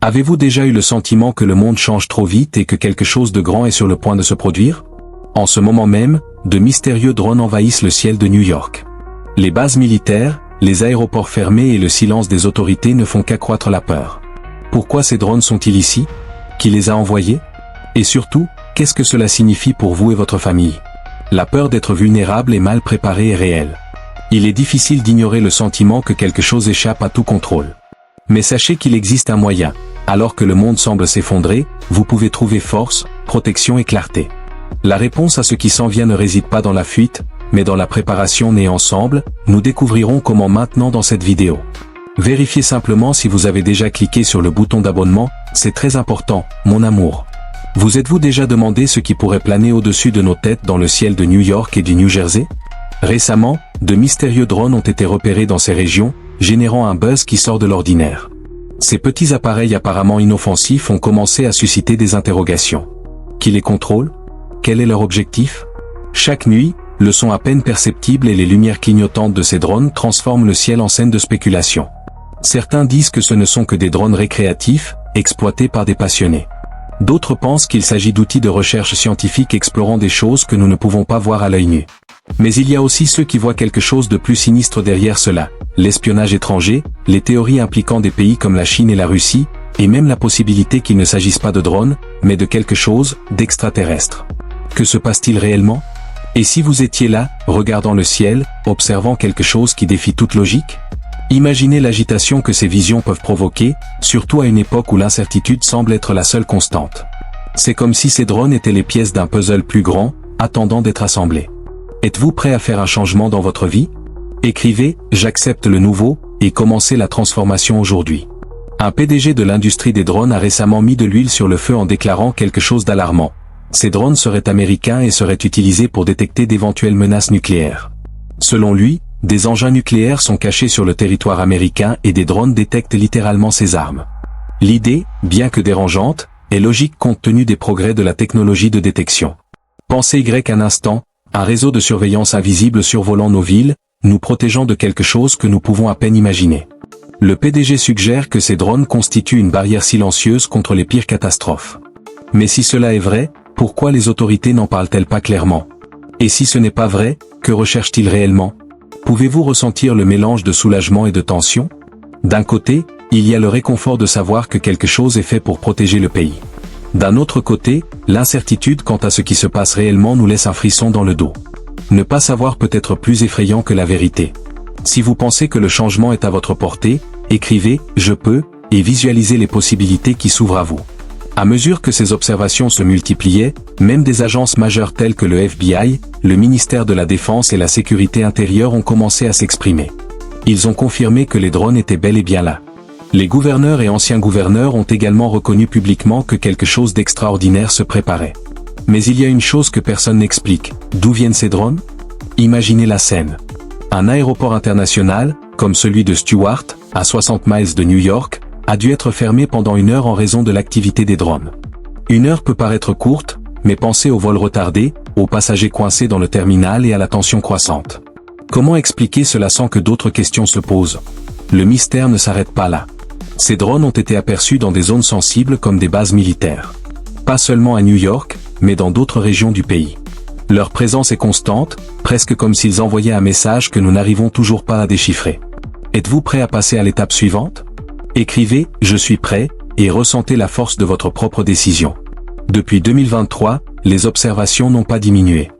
Avez-vous déjà eu le sentiment que le monde change trop vite et que quelque chose de grand est sur le point de se produire? En ce moment même, de mystérieux drones envahissent le ciel de New York. Les bases militaires, les aéroports fermés et le silence des autorités ne font qu'accroître la peur. Pourquoi ces drones sont-ils ici? Qui les a envoyés? Et surtout, qu'est-ce que cela signifie pour vous et votre famille? La peur d'être vulnérable et mal préparée est réelle. Il est difficile d'ignorer le sentiment que quelque chose échappe à tout contrôle. Mais sachez qu'il existe un moyen. Alors que le monde semble s'effondrer, vous pouvez trouver force, protection et clarté. La réponse à ce qui s'en vient ne réside pas dans la fuite, mais dans la préparation née ensemble. Nous découvrirons comment maintenant dans cette vidéo. Vérifiez simplement si vous avez déjà cliqué sur le bouton d'abonnement, c'est très important, mon amour. Vous êtes-vous déjà demandé ce qui pourrait planer au-dessus de nos têtes dans le ciel de New York et du New Jersey? Récemment, de mystérieux drones ont été repérés dans ces régions, générant un buzz qui sort de l'ordinaire. Ces petits appareils apparemment inoffensifs ont commencé à susciter des interrogations. Qui les contrôle? Quel est leur objectif? Chaque nuit, le son à peine perceptible et les lumières clignotantes de ces drones transforment le ciel en scène de spéculation. Certains disent que ce ne sont que des drones récréatifs, exploités par des passionnés. D'autres pensent qu'il s'agit d'outils de recherche scientifique explorant des choses que nous ne pouvons pas voir à l'œil nu. Mais il y a aussi ceux qui voient quelque chose de plus sinistre derrière cela, l'espionnage étranger, les théories impliquant des pays comme la Chine et la Russie, et même la possibilité qu'il ne s'agisse pas de drones, mais de quelque chose d'extraterrestre. Que se passe-t-il réellement? Et si vous étiez là, regardant le ciel, observant quelque chose qui défie toute logique? Imaginez l'agitation que ces visions peuvent provoquer, surtout à une époque où l'incertitude semble être la seule constante. C'est comme si ces drones étaient les pièces d'un puzzle plus grand, attendant d'être assemblés. Êtes-vous prêt à faire un changement dans votre vie? Écrivez « J'accepte le nouveau » et commencez la transformation aujourd'hui. Un PDG de l'industrie des drones a récemment mis de l'huile sur le feu en déclarant quelque chose d'alarmant. Ces drones seraient américains et seraient utilisés pour détecter d'éventuelles menaces nucléaires. Selon lui, des engins nucléaires sont cachés sur le territoire américain et des drones détectent littéralement ces armes. L'idée, bien que dérangeante, est logique compte tenu des progrès de la technologie de détection. Pensez un instant, un réseau de surveillance invisible survolant nos villes, nous protégeant de quelque chose que nous pouvons à peine imaginer. Le PDG suggère que ces drones constituent une barrière silencieuse contre les pires catastrophes. Mais si cela est vrai, pourquoi les autorités n'en parlent-elles pas clairement? Et si ce n'est pas vrai, que recherchent-ils réellement? Pouvez-vous ressentir le mélange de soulagement et de tension? D'un côté, il y a le réconfort de savoir que quelque chose est fait pour protéger le pays. D'un autre côté, l'incertitude quant à ce qui se passe réellement nous laisse un frisson dans le dos. Ne pas savoir peut être plus effrayant que la vérité. Si vous pensez que le changement est à votre portée, écrivez « Je peux » et visualisez les possibilités qui s'ouvrent à vous. À mesure que ces observations se multipliaient, même des agences majeures telles que le FBI, le ministère de la Défense et la Sécurité intérieure ont commencé à s'exprimer. Ils ont confirmé que les drones étaient bel et bien là. Les gouverneurs et anciens gouverneurs ont également reconnu publiquement que quelque chose d'extraordinaire se préparait. Mais il y a une chose que personne n'explique. D'où viennent ces drones? Imaginez la scène. Un aéroport international, comme celui de Stewart, à 60 miles de New York, a dû être fermé pendant 1 heure en raison de l'activité des drones. 1 heure peut paraître courte, mais pensez aux vols retardés, aux passagers coincés dans le terminal et à la tension croissante. Comment expliquer cela sans que d'autres questions se posent? Le mystère ne s'arrête pas là. Ces drones ont été aperçus dans des zones sensibles comme des bases militaires. Pas seulement à New York, mais dans d'autres régions du pays. Leur présence est constante, presque comme s'ils envoyaient un message que nous n'arrivons toujours pas à déchiffrer. Êtes-vous prêt à passer à l'étape suivante? Écrivez « Je suis prêt » et ressentez la force de votre propre décision. Depuis 2023, les observations n'ont pas diminué.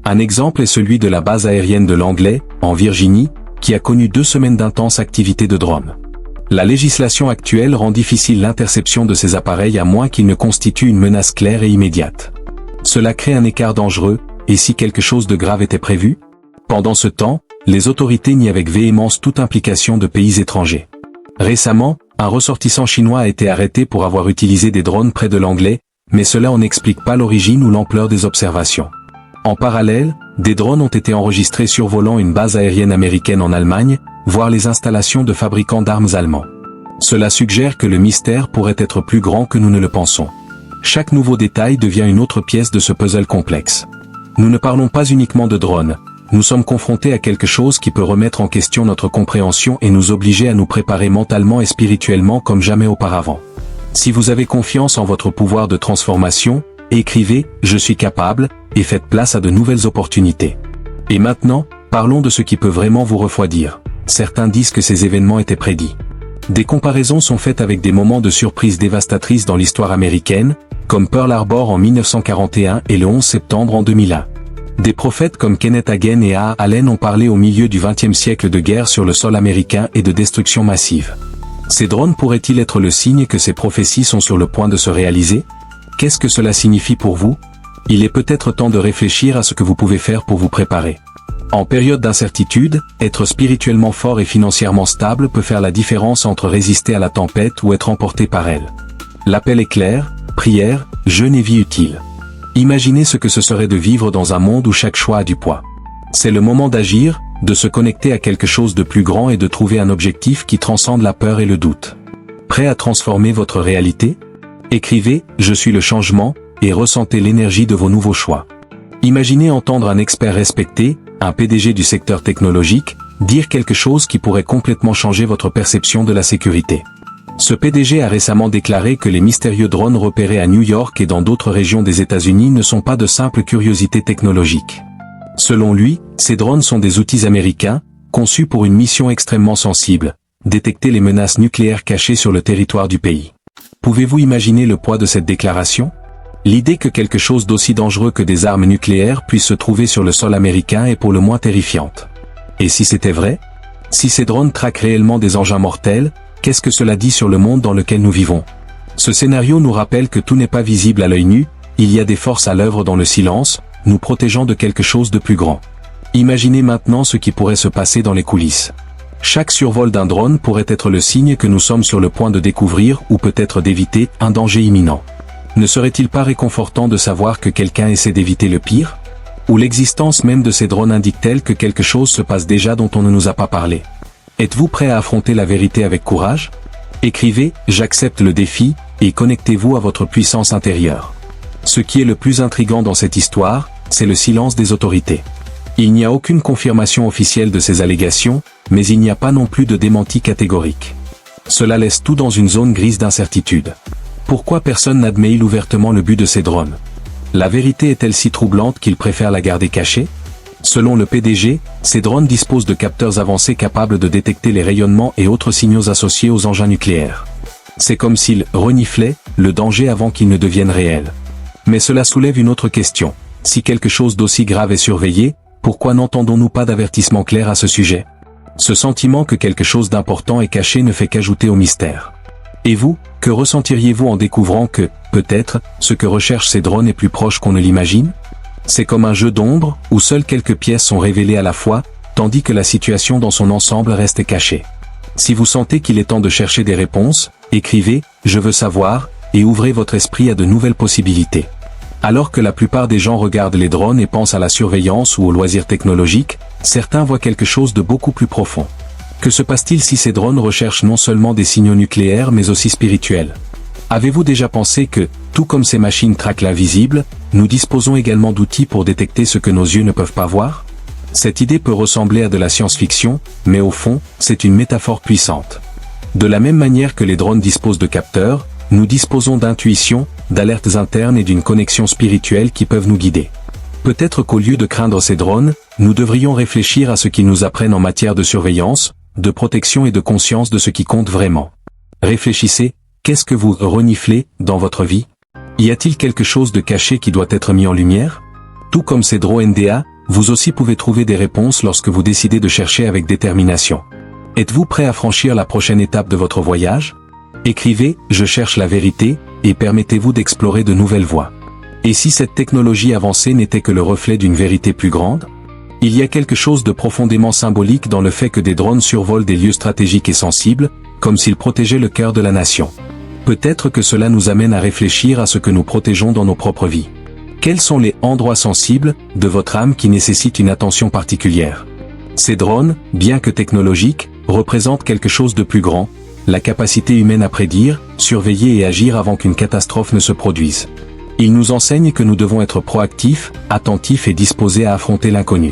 Un exemple est celui de la base aérienne de Langley, en Virginie, qui a connu 2 semaines d'intense activité de drones. La législation actuelle rend difficile l'interception de ces appareils à moins qu'ils ne constituent une menace claire et immédiate. Cela crée un écart dangereux, et si quelque chose de grave était prévu? Pendant ce temps, les autorités nient avec véhémence toute implication de pays étrangers. Récemment, un ressortissant chinois a été arrêté pour avoir utilisé des drones près de Langley, mais cela n'explique pas l'origine ou l'ampleur des observations. En parallèle, des drones ont été enregistrés survolant une base aérienne américaine en Allemagne, voire les installations de fabricants d'armes allemands. Cela suggère que le mystère pourrait être plus grand que nous ne le pensons. Chaque nouveau détail devient une autre pièce de ce puzzle complexe. Nous ne parlons pas uniquement de drones, nous sommes confrontés à quelque chose qui peut remettre en question notre compréhension et nous obliger à nous préparer mentalement et spirituellement comme jamais auparavant. Si vous avez confiance en votre pouvoir de transformation, écrivez « Je suis capable » et faites place à de nouvelles opportunités. Et maintenant, parlons de ce qui peut vraiment vous refroidir. Certains disent que ces événements étaient prédits. Des comparaisons sont faites avec des moments de surprise dévastatrices dans l'histoire américaine, comme Pearl Harbor en 1941 et le 11 septembre en 2001. Des prophètes comme Kenneth Hagin et A. Allen ont parlé au milieu du XXe siècle de guerre sur le sol américain et de destruction massive. Ces drones pourraient-ils être le signe que ces prophéties sont sur le point de se réaliser? Qu'est-ce que cela signifie pour vous? Il est peut-être temps de réfléchir à ce que vous pouvez faire pour vous préparer. En période d'incertitude, être spirituellement fort et financièrement stable peut faire la différence entre résister à la tempête ou être emporté par elle. L'appel est clair, prière, jeûne et vie utile. Imaginez ce que ce serait de vivre dans un monde où chaque choix a du poids. C'est le moment d'agir, de se connecter à quelque chose de plus grand et de trouver un objectif qui transcende la peur et le doute. Prêt à transformer votre réalité? Écrivez « Je suis le changement » et ressentez l'énergie de vos nouveaux choix. Imaginez entendre un expert respecté, un PDG du secteur technologique, dire quelque chose qui pourrait complètement changer votre perception de la sécurité. Ce PDG a récemment déclaré que les mystérieux drones repérés à New York et dans d'autres régions des États-Unis ne sont pas de simples curiosités technologiques. Selon lui, ces drones sont des outils américains, conçus pour une mission extrêmement sensible, détecter les menaces nucléaires cachées sur le territoire du pays. Pouvez-vous imaginer le poids de cette déclaration? L'idée que quelque chose d'aussi dangereux que des armes nucléaires puisse se trouver sur le sol américain est pour le moins terrifiante. Et si c'était vrai? Si ces drones traquent réellement des engins mortels, qu'est-ce que cela dit sur le monde dans lequel nous vivons? Ce scénario nous rappelle que tout n'est pas visible à l'œil nu, il y a des forces à l'œuvre dans le silence, nous protégeant de quelque chose de plus grand. Imaginez maintenant ce qui pourrait se passer dans les coulisses. Chaque survol d'un drone pourrait être le signe que nous sommes sur le point de découvrir ou peut-être d'éviter un danger imminent. Ne serait-il pas réconfortant de savoir que quelqu'un essaie d'éviter le pire? Ou l'existence même de ces drones indique-t-elle que quelque chose se passe déjà dont on ne nous a pas parlé? Êtes-vous prêt à affronter la vérité avec courage? Écrivez « J'accepte le défi » et connectez-vous à votre puissance intérieure. Ce qui est le plus intrigant dans cette histoire, c'est le silence des autorités. Il n'y a aucune confirmation officielle de ces allégations, mais il n'y a pas non plus de démenti catégorique. Cela laisse tout dans une zone grise d'incertitude. Pourquoi personne n'admet ouvertement le but de ces drones? La vérité est-elle si troublante qu'ils préfèrent la garder cachée? Selon le PDG, ces drones disposent de capteurs avancés capables de détecter les rayonnements et autres signaux associés aux engins nucléaires. C'est comme s'ils reniflaient le danger avant qu'il ne devienne réel. Mais cela soulève une autre question. Si quelque chose d'aussi grave est surveillé, pourquoi n'entendons-nous pas d'avertissement clair à ce sujet? Ce sentiment que quelque chose d'important est caché ne fait qu'ajouter au mystère. Et vous, que ressentiriez-vous en découvrant que, peut-être, ce que recherchent ces drones est plus proche qu'on ne l'imagine? C'est comme un jeu d'ombre, où seules quelques pièces sont révélées à la fois, tandis que la situation dans son ensemble reste cachée. Si vous sentez qu'il est temps de chercher des réponses, écrivez « Je veux savoir » et ouvrez votre esprit à de nouvelles possibilités. Alors que la plupart des gens regardent les drones et pensent à la surveillance ou aux loisirs technologiques, certains voient quelque chose de beaucoup plus profond. Que se passe-t-il si ces drones recherchent non seulement des signaux nucléaires mais aussi spirituels? Avez-vous déjà pensé que, tout comme ces machines traquent l'invisible, nous disposons également d'outils pour détecter ce que nos yeux ne peuvent pas voir? Cette idée peut ressembler à de la science-fiction, mais au fond, c'est une métaphore puissante. De la même manière que les drones disposent de capteurs, nous disposons d'intuition, d'alertes internes et d'une connexion spirituelle qui peuvent nous guider. Peut-être qu'au lieu de craindre ces drones, nous devrions réfléchir à ce qu'ils nous apprennent en matière de surveillance, de protection et de conscience de ce qui compte vraiment. Réfléchissez, qu'est-ce que vous reniflez dans votre vie? Y a-t-il quelque chose de caché qui doit être mis en lumière? Tout comme ces drones NDA, vous aussi pouvez trouver des réponses lorsque vous décidez de chercher avec détermination. Êtes-vous prêt à franchir la prochaine étape de votre voyage? Écrivez « Je cherche la vérité » et permettez-vous d'explorer de nouvelles voies. Et si cette technologie avancée n'était que le reflet d'une vérité plus grande? Il y a quelque chose de profondément symbolique dans le fait que des drones survolent des lieux stratégiques et sensibles, comme s'ils protégeaient le cœur de la nation. Peut-être que cela nous amène à réfléchir à ce que nous protégeons dans nos propres vies. Quels sont les endroits sensibles de votre âme qui nécessitent une attention particulière? Ces drones, bien que technologiques, représentent quelque chose de plus grand, la capacité humaine à prédire, surveiller et agir avant qu'une catastrophe ne se produise. Ils nous enseignent que nous devons être proactifs, attentifs et disposés à affronter l'inconnu.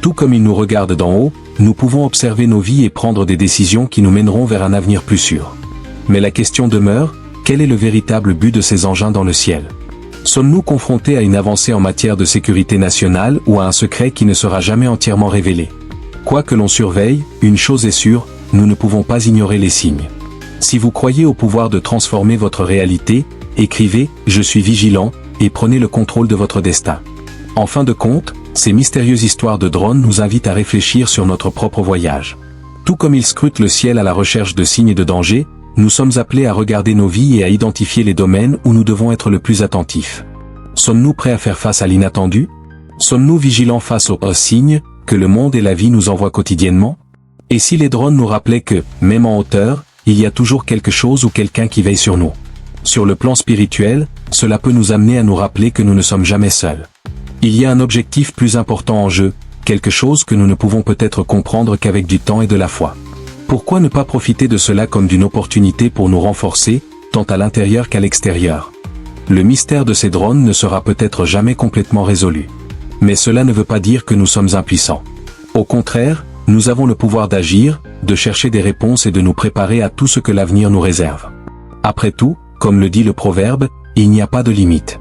Tout comme ils nous regardent d'en haut, nous pouvons observer nos vies et prendre des décisions qui nous mèneront vers un avenir plus sûr. Mais la question demeure, Quel est le véritable but de ces engins dans le ciel? Sommes-nous confrontés à une avancée en matière de sécurité nationale ou à un secret qui ne sera jamais entièrement révélé? Quoi que l'on surveille, une chose est sûre, nous ne pouvons pas ignorer les signes. Si vous croyez au pouvoir de transformer votre réalité, écrivez « Je suis vigilant » et prenez le contrôle de votre destin. En fin de compte, ces mystérieuses histoires de drones nous invitent à réfléchir sur notre propre voyage. Tout comme ils scrutent le ciel à la recherche de signes de danger, nous sommes appelés à regarder nos vies et à identifier les domaines où nous devons être le plus attentifs. Sommes-nous prêts à faire face à l'inattendu? Sommes-nous vigilants face aux signes que le monde et la vie nous envoient quotidiennement? Et si les drones nous rappelaient que, même en hauteur, il y a toujours quelque chose ou quelqu'un qui veille sur nous? Sur le plan spirituel, cela peut nous amener à nous rappeler que nous ne sommes jamais seuls. Il y a un objectif plus important en jeu, quelque chose que nous ne pouvons peut-être comprendre qu'avec du temps et de la foi. Pourquoi ne pas profiter de cela comme d'une opportunité pour nous renforcer, tant à l'intérieur qu'à l'extérieur? Le mystère de ces drones ne sera peut-être jamais complètement résolu. Mais cela ne veut pas dire que nous sommes impuissants. Au contraire, nous avons le pouvoir d'agir, de chercher des réponses et de nous préparer à tout ce que l'avenir nous réserve. Après tout, comme le dit le proverbe, il n'y a pas de limite.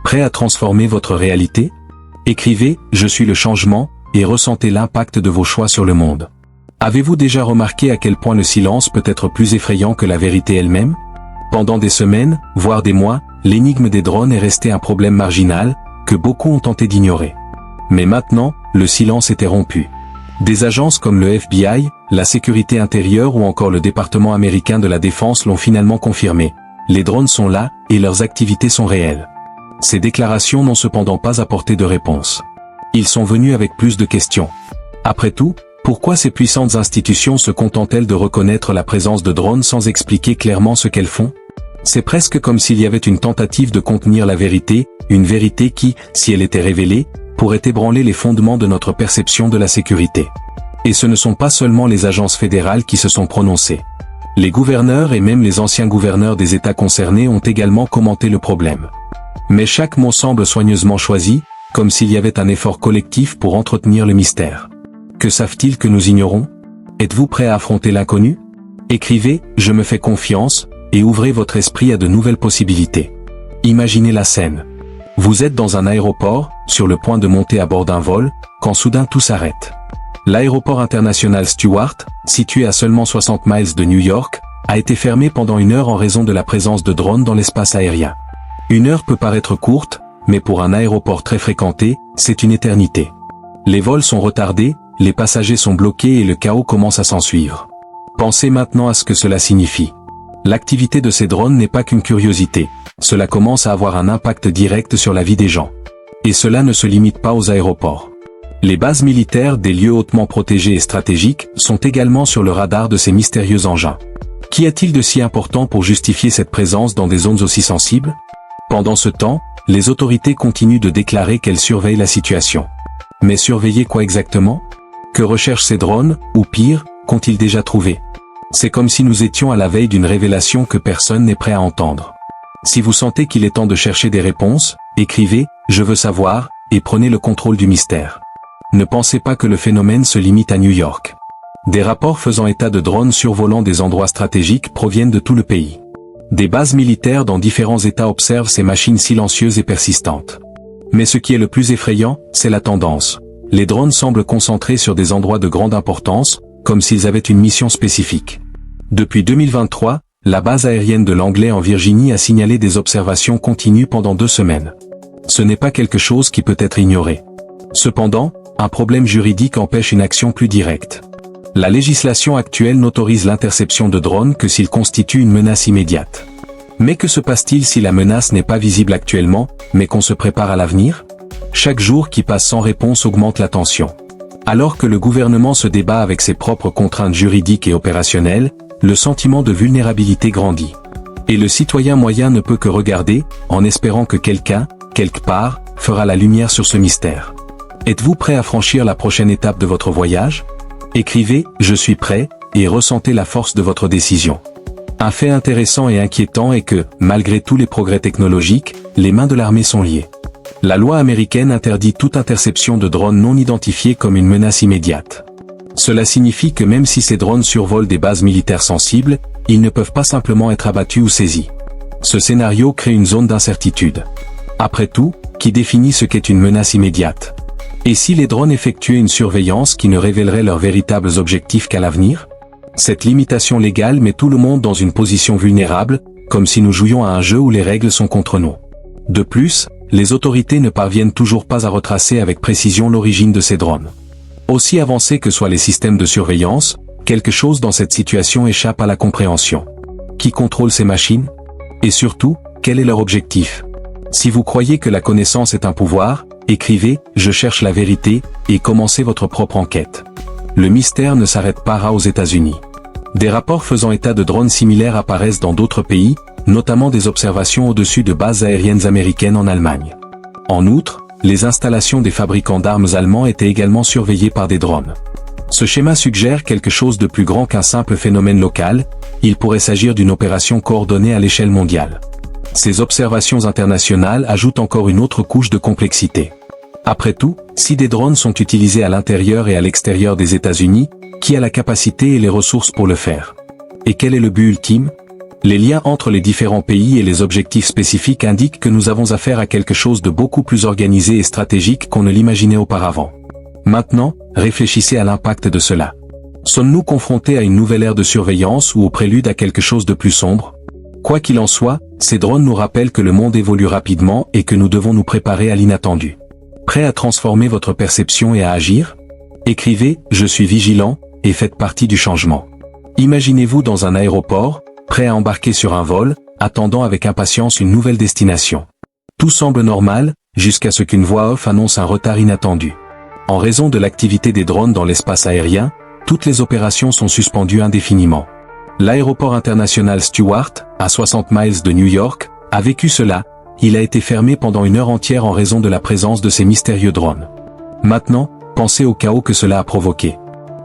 Prêt à transformer votre réalité? Écrivez « Je suis le changement » et ressentez l'impact de vos choix sur le monde. Avez-vous déjà remarqué à quel point le silence peut être plus effrayant que la vérité elle-même? Pendant des semaines, voire des mois, l'énigme des drones est restée un problème marginal, que beaucoup ont tenté d'ignorer. Mais maintenant, le silence était rompu. Des agences comme le FBI, la sécurité intérieure ou encore le département américain de la défense l'ont finalement confirmé. Les drones sont là, et leurs activités sont réelles. Ces déclarations n'ont cependant pas apporté de réponse. Ils sont venus avec plus de questions. Après tout, pourquoi ces puissantes institutions se contentent-elles de reconnaître la présence de drones sans expliquer clairement ce qu'elles font? C'est presque comme s'il y avait une tentative de contenir la vérité, une vérité qui, si elle était révélée, pourrait ébranler les fondements de notre perception de la sécurité. Et ce ne sont pas seulement les agences fédérales qui se sont prononcées. Les gouverneurs et même les anciens gouverneurs des États concernés ont également commenté le problème. Mais chaque mot semble soigneusement choisi, comme s'il y avait un effort collectif pour entretenir le mystère. Que savent-ils que nous ignorons? Êtes-vous prêt à affronter l'inconnu? Écrivez « Je me fais confiance » et ouvrez votre esprit à de nouvelles possibilités. Imaginez la scène. Vous êtes dans un aéroport, sur le point de monter à bord d'un vol, quand soudain tout s'arrête. L'aéroport international Stewart, situé à seulement 60 miles de New York, a été fermé pendant 1 heure en raison de la présence de drones dans l'espace aérien. 1 heure peut paraître courte, mais pour un aéroport très fréquenté, c'est une éternité. Les vols sont retardés, les passagers sont bloqués et le chaos commence à s'ensuivre. Pensez maintenant à ce que cela signifie. L'activité de ces drones n'est pas qu'une curiosité, cela commence à avoir un impact direct sur la vie des gens. Et cela ne se limite pas aux aéroports. Les bases militaires des lieux hautement protégés et stratégiques sont également sur le radar de ces mystérieux engins. Qu'y a-t-il de si important pour justifier cette présence dans des zones aussi sensibles? Pendant ce temps, les autorités continuent de déclarer qu'elles surveillent la situation. Mais surveiller quoi exactement? Que recherchent ces drones, ou pire, qu'ont-ils déjà trouvé? C'est comme si nous étions à la veille d'une révélation que personne n'est prêt à entendre. Si vous sentez qu'il est temps de chercher des réponses, écrivez « Je veux savoir » et prenez le contrôle du mystère. Ne pensez pas que le phénomène se limite à New York. Des rapports faisant état de drones survolant des endroits stratégiques proviennent de tout le pays. Des bases militaires dans différents États observent ces machines silencieuses et persistantes. Mais ce qui est le plus effrayant, c'est la tendance. Les drones semblent concentrés sur des endroits de grande importance, comme s'ils avaient une mission spécifique. Depuis 2023, la base aérienne de Langley en Virginie a signalé des observations continues pendant 2 semaines. Ce n'est pas quelque chose qui peut être ignoré. Cependant, un problème juridique empêche une action plus directe. La législation actuelle n'autorise l'interception de drones que s'ils constituent une menace immédiate. Mais que se passe-t-il si la menace n'est pas visible actuellement, mais qu'on se prépare à l'avenir? Chaque jour qui passe sans réponse augmente la tension. Alors que le gouvernement se débat avec ses propres contraintes juridiques et opérationnelles, le sentiment de vulnérabilité grandit. Et le citoyen moyen ne peut que regarder, en espérant que quelqu'un, quelque part, fera la lumière sur ce mystère. Êtes-vous prêt à franchir la prochaine étape de votre voyage? Écrivez « Je suis prêt » et ressentez la force de votre décision. Un fait intéressant et inquiétant est que, malgré tous les progrès technologiques, les mains de l'armée sont liées. La loi américaine interdit toute interception de drones non identifiés comme une menace immédiate. Cela signifie que même si ces drones survolent des bases militaires sensibles, ils ne peuvent pas simplement être abattus ou saisis. Ce scénario crée une zone d'incertitude. Après tout, qui définit ce qu'est une menace immédiate? Et si les drones effectuaient une surveillance qui ne révélerait leurs véritables objectifs qu'à l'avenir? Cette limitation légale met tout le monde dans une position vulnérable, comme si nous jouions à un jeu où les règles sont contre nous. De plus, les autorités ne parviennent toujours pas à retracer avec précision l'origine de ces drones. Aussi avancés que soient les systèmes de surveillance, quelque chose dans cette situation échappe à la compréhension. Qui contrôle ces machines? Et surtout, quel est leur objectif? Si vous croyez que la connaissance est un pouvoir, écrivez « Je cherche la vérité » et commencez votre propre enquête. Le mystère ne s'arrête pas là aux États-Unis. Des rapports faisant état de drones similaires apparaissent dans d'autres pays, notamment des observations au-dessus de bases aériennes américaines en Allemagne. En outre, les installations des fabricants d'armes allemands étaient également surveillées par des drones. Ce schéma suggère quelque chose de plus grand qu'un simple phénomène local, il pourrait s'agir d'une opération coordonnée à l'échelle mondiale. Ces observations internationales ajoutent encore une autre couche de complexité. Après tout, si des drones sont utilisés à l'intérieur et à l'extérieur des États-Unis, qui a la capacité et les ressources pour le faire? Et quel est le but ultime? Les liens entre les différents pays et les objectifs spécifiques indiquent que nous avons affaire à quelque chose de beaucoup plus organisé et stratégique qu'on ne l'imaginait auparavant. Maintenant, réfléchissez à l'impact de cela. Sommes-nous confrontés à une nouvelle ère de surveillance ou au prélude à quelque chose de plus sombre? Quoi qu'il en soit, ces drones nous rappellent que le monde évolue rapidement et que nous devons nous préparer à l'inattendu. Prêt à transformer votre perception et à agir? Écrivez « Je suis vigilant » et faites partie du changement. Imaginez-vous dans un aéroport, prêt à embarquer sur un vol, attendant avec impatience une nouvelle destination. Tout semble normal, jusqu'à ce qu'une voix off annonce un retard inattendu. En raison de l'activité des drones dans l'espace aérien, toutes les opérations sont suspendues indéfiniment. L'aéroport international Stewart, à 60 miles de New York, a vécu cela. Il a été fermé pendant une heure entière en raison de la présence de ces mystérieux drones. Maintenant, pensez au chaos que cela a provoqué.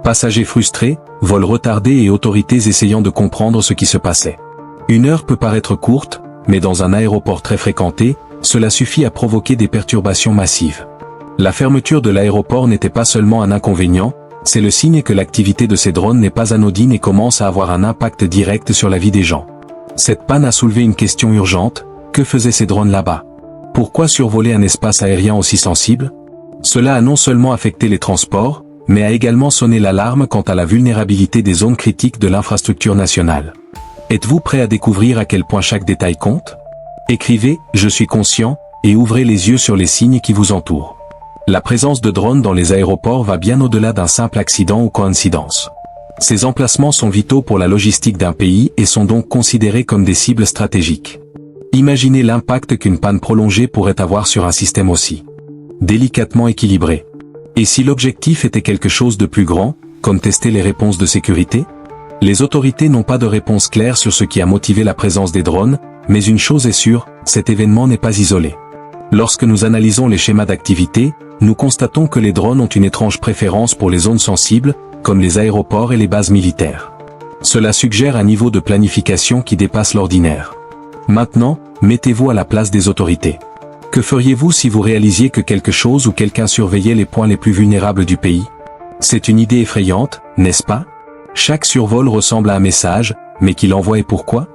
Passagers frustrés, vols retardés et autorités essayant de comprendre ce qui se passait. Une heure peut paraître courte, mais dans un aéroport très fréquenté, cela suffit à provoquer des perturbations massives. La fermeture de l'aéroport n'était pas seulement un inconvénient, c'est le signe que l'activité de ces drones n'est pas anodine et commence à avoir un impact direct sur la vie des gens. Cette panne a soulevé une question urgente: que faisaient ces drones là-bas? Pourquoi survoler un espace aérien aussi sensible? Cela a non seulement affecté les transports, mais a également sonné l'alarme quant à la vulnérabilité des zones critiques de l'infrastructure nationale. Êtes-vous prêt à découvrir à quel point chaque détail compte? Écrivez « Je suis conscient » et ouvrez les yeux sur les signes qui vous entourent. La présence de drones dans les aéroports va bien au-delà d'un simple accident ou coïncidence. Ces emplacements sont vitaux pour la logistique d'un pays et sont donc considérés comme des cibles stratégiques. Imaginez l'impact qu'une panne prolongée pourrait avoir sur un système aussi délicatement équilibré. Et si l'objectif était quelque chose de plus grand, comme tester les réponses de sécurité? Les autorités n'ont pas de réponse claire sur ce qui a motivé la présence des drones, mais une chose est sûre, cet événement n'est pas isolé. Lorsque nous analysons les schémas d'activité, nous constatons que les drones ont une étrange préférence pour les zones sensibles, comme les aéroports et les bases militaires. Cela suggère un niveau de planification qui dépasse l'ordinaire. Maintenant, mettez-vous à la place des autorités. Que feriez-vous si vous réalisiez que quelque chose ou quelqu'un surveillait les points les plus vulnérables du pays? C'est une idée effrayante, n'est-ce pas? Chaque survol ressemble à un message, mais qui l'envoie et pourquoi?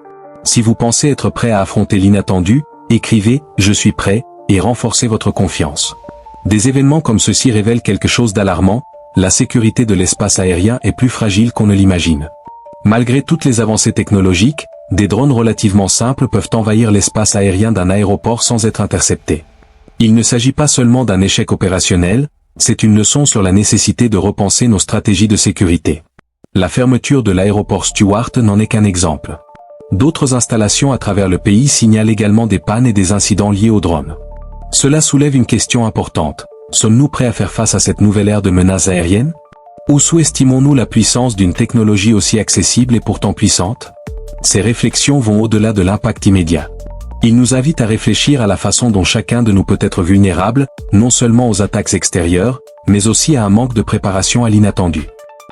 Si vous pensez être prêt à affronter l'inattendu, écrivez « Je suis prêt » et renforcez votre confiance. Des événements comme ceci révèlent quelque chose d'alarmant, la sécurité de l'espace aérien est plus fragile qu'on ne l'imagine. Malgré toutes les avancées technologiques, des drones relativement simples peuvent envahir l'espace aérien d'un aéroport sans être interceptés. Il ne s'agit pas seulement d'un échec opérationnel, c'est une leçon sur la nécessité de repenser nos stratégies de sécurité. La fermeture de l'aéroport Stewart n'en est qu'un exemple. D'autres installations à travers le pays signalent également des pannes et des incidents liés aux drones. Cela soulève une question importante. Sommes-nous prêts à faire face à cette nouvelle ère de menaces aériennes? Ou sous-estimons-nous la puissance d'une technologie aussi accessible et pourtant puissante? Ces réflexions vont au-delà de l'impact immédiat. Ils nous invitent à réfléchir à la façon dont chacun de nous peut être vulnérable, non seulement aux attaques extérieures, mais aussi à un manque de préparation à l'inattendu.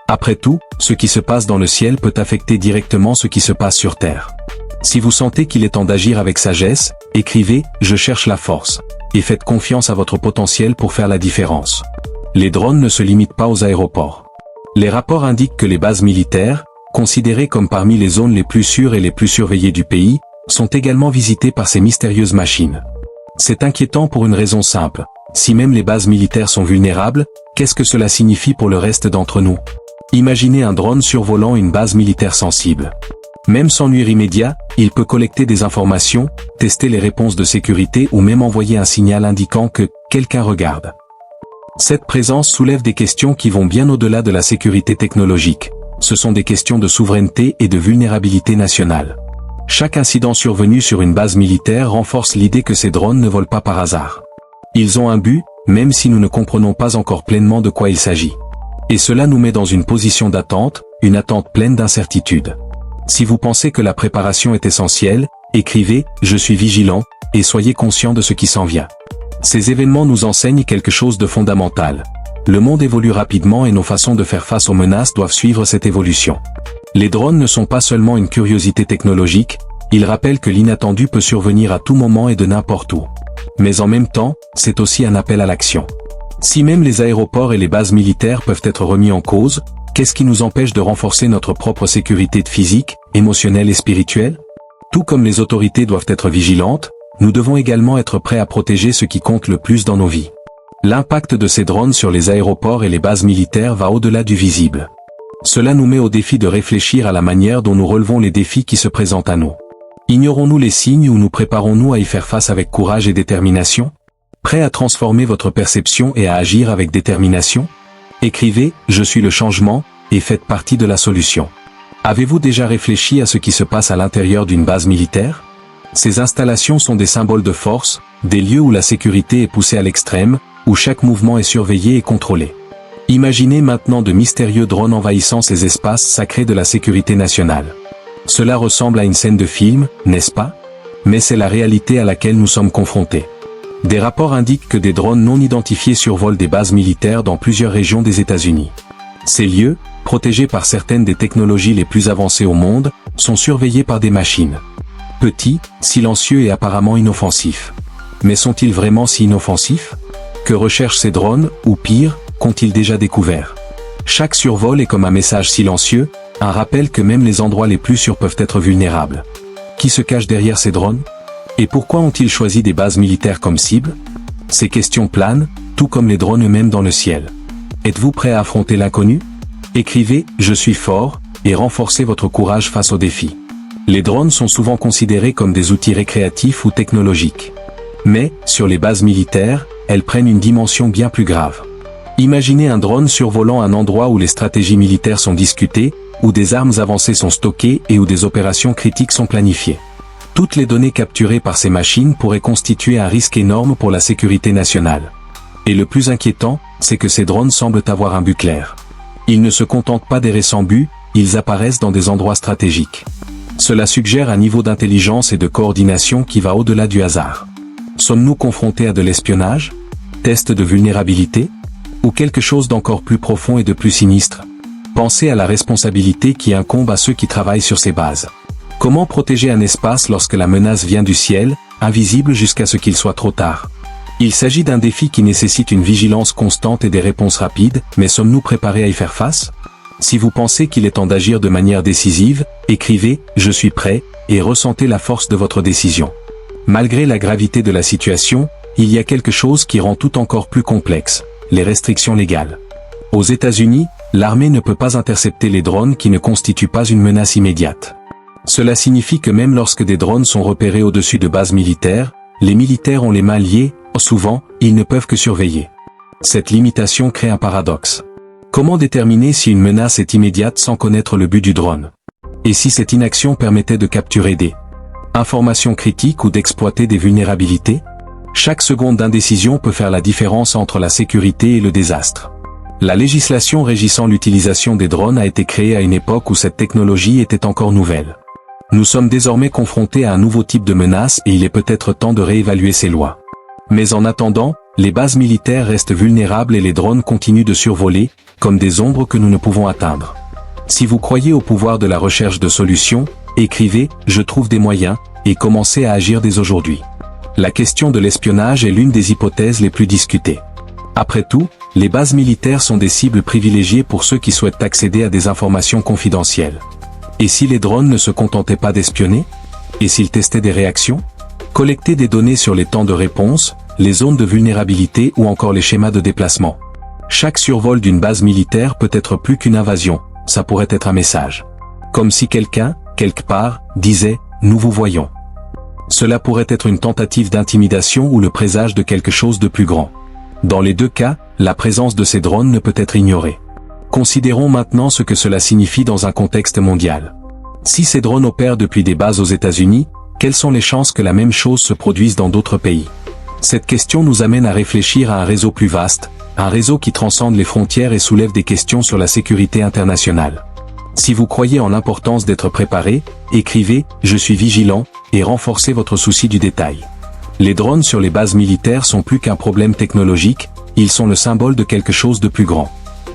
Après tout, ce qui se passe dans le ciel peut affecter directement ce qui se passe sur Terre. Si vous sentez qu'il est temps d'agir avec sagesse, écrivez « Je cherche la force » et faites confiance à votre potentiel pour faire la différence. Les drones ne se limitent pas aux aéroports. Les rapports indiquent que les bases militaires, considérées comme parmi les zones les plus sûres et les plus surveillées du pays, sont également visités par ces mystérieuses machines. C'est inquiétant pour une raison simple. Si même les bases militaires sont vulnérables, qu'est-ce que cela signifie pour le reste d'entre nous? Imaginez un drone survolant une base militaire sensible. Même sans nuire immédiat, il peut collecter des informations, tester les réponses de sécurité ou même envoyer un signal indiquant que quelqu'un regarde. Cette présence soulève des questions qui vont bien au-delà de la sécurité technologique. Ce sont des questions de souveraineté et de vulnérabilité nationale. Chaque incident survenu sur une base militaire renforce l'idée que ces drones ne volent pas par hasard. Ils ont un but, même si nous ne comprenons pas encore pleinement de quoi il s'agit. Et cela nous met dans une position d'attente, une attente pleine d'incertitude. Si vous pensez que la préparation est essentielle, écrivez « Je suis vigilant » et soyez conscient de ce qui s'en vient. Ces événements nous enseignent quelque chose de fondamental. Le monde évolue rapidement et nos façons de faire face aux menaces doivent suivre cette évolution. Les drones ne sont pas seulement une curiosité technologique, ils rappellent que l'inattendu peut survenir à tout moment et de n'importe où. Mais en même temps, c'est aussi un appel à l'action. Si même les aéroports et les bases militaires peuvent être remis en cause, qu'est-ce qui nous empêche de renforcer notre propre sécurité physique, émotionnelle et spirituelle? Tout comme les autorités doivent être vigilantes, nous devons également être prêts à protéger ce qui compte le plus dans nos vies. L'impact de ces drones sur les aéroports et les bases militaires va au-delà du visible. Cela nous met au défi de réfléchir à la manière dont nous relevons les défis qui se présentent à nous. Ignorons-nous les signes ou nous préparons-nous à y faire face avec courage et détermination? Prêt à transformer votre perception et à agir avec détermination? Écrivez « Je suis le changement » et faites partie de la solution. Avez-vous déjà réfléchi à ce qui se passe à l'intérieur d'une base militaire? Ces installations sont des symboles de force, des lieux où la sécurité est poussée à l'extrême, où chaque mouvement est surveillé et contrôlé. Imaginez maintenant de mystérieux drones envahissant ces espaces sacrés de la sécurité nationale. Cela ressemble à une scène de film, n'est-ce pas? Mais c'est la réalité à laquelle nous sommes confrontés. Des rapports indiquent que des drones non identifiés survolent des bases militaires dans plusieurs régions des États-Unis. Ces lieux, protégés par certaines des technologies les plus avancées au monde, sont surveillés par des machines. Petits, silencieux et apparemment inoffensifs. Mais sont-ils vraiment si inoffensifs? Que recherchent ces drones, ou pire, qu'ont-ils déjà découvert? Chaque survol est comme un message silencieux, un rappel que même les endroits les plus sûrs peuvent être vulnérables. Qui se cache derrière ces drones? Et pourquoi ont-ils choisi des bases militaires comme cible? Ces questions planent, tout comme les drones eux-mêmes dans le ciel. Êtes-vous prêt à affronter l'inconnu? Écrivez « Je suis fort » et renforcez votre courage face aux défis. Les drones sont souvent considérés comme des outils récréatifs ou technologiques. Mais, sur les bases militaires, elles prennent une dimension bien plus grave. Imaginez un drone survolant un endroit où les stratégies militaires sont discutées, où des armes avancées sont stockées et où des opérations critiques sont planifiées. Toutes les données capturées par ces machines pourraient constituer un risque énorme pour la sécurité nationale. Et le plus inquiétant, c'est que ces drones semblent avoir un but clair. Ils ne se contentent pas d'errer sans but, ils apparaissent dans des endroits stratégiques. Cela suggère un niveau d'intelligence et de coordination qui va au-delà du hasard. Sommes-nous confrontés à de l'espionnage? Test de vulnérabilité? Ou quelque chose d'encore plus profond et de plus sinistre? Pensez à la responsabilité qui incombe à ceux qui travaillent sur ces bases. Comment protéger un espace lorsque la menace vient du ciel, invisible jusqu'à ce qu'il soit trop tard? Il s'agit d'un défi qui nécessite une vigilance constante et des réponses rapides, mais sommes-nous préparés à y faire face? Si vous pensez qu'il est temps d'agir de manière décisive, écrivez « Je suis prêt » et ressentez la force de votre décision. Malgré la gravité de la situation, il y a quelque chose qui rend tout encore plus complexe, les restrictions légales. Aux États-Unis, l'armée ne peut pas intercepter les drones qui ne constituent pas une menace immédiate. Cela signifie que même lorsque des drones sont repérés au-dessus de bases militaires, les militaires ont les mains liées, souvent, ils ne peuvent que surveiller. Cette limitation crée un paradoxe. Comment déterminer si une menace est immédiate sans connaître le but du drone? Et si cette inaction permettait de capturer des informations critiques ou d'exploiter des vulnérabilités? Chaque seconde d'indécision peut faire la différence entre la sécurité et le désastre. La législation régissant l'utilisation des drones a été créée à une époque où cette technologie était encore nouvelle. Nous sommes désormais confrontés à un nouveau type de menace et il est peut-être temps de réévaluer ces lois. Mais en attendant, les bases militaires restent vulnérables et les drones continuent de survoler, comme des ombres que nous ne pouvons atteindre. Si vous croyez au pouvoir de la recherche de solutions, écrivez « Je trouve des moyens » et commencez à agir dès aujourd'hui. La question de l'espionnage est l'une des hypothèses les plus discutées. Après tout, les bases militaires sont des cibles privilégiées pour ceux qui souhaitent accéder à des informations confidentielles. Et si les drones ne se contentaient pas d'espionner? Et s'ils testaient des réactions? Collecter des données sur les temps de réponse, les zones de vulnérabilité ou encore les schémas de déplacement. Chaque survol d'une base militaire peut être plus qu'une invasion, ça pourrait être un message. Comme si quelqu'un, quelque part, disait « nous vous voyons ». Cela pourrait être une tentative d'intimidation ou le présage de quelque chose de plus grand. Dans les deux cas, la présence de ces drones ne peut être ignorée. Considérons maintenant ce que cela signifie dans un contexte mondial. Si ces drones opèrent depuis des bases aux États-Unis, quelles sont les chances que la même chose se produise dans d'autres pays? Cette question nous amène à réfléchir à un réseau plus vaste, un réseau qui transcende les frontières et soulève des questions sur la sécurité internationale. Si vous croyez en l'importance d'être préparé, écrivez « Je suis vigilant » et renforcez votre souci du détail. Les drones sur les bases militaires sont plus qu'un problème technologique, ils sont le symbole de quelque chose de plus grand.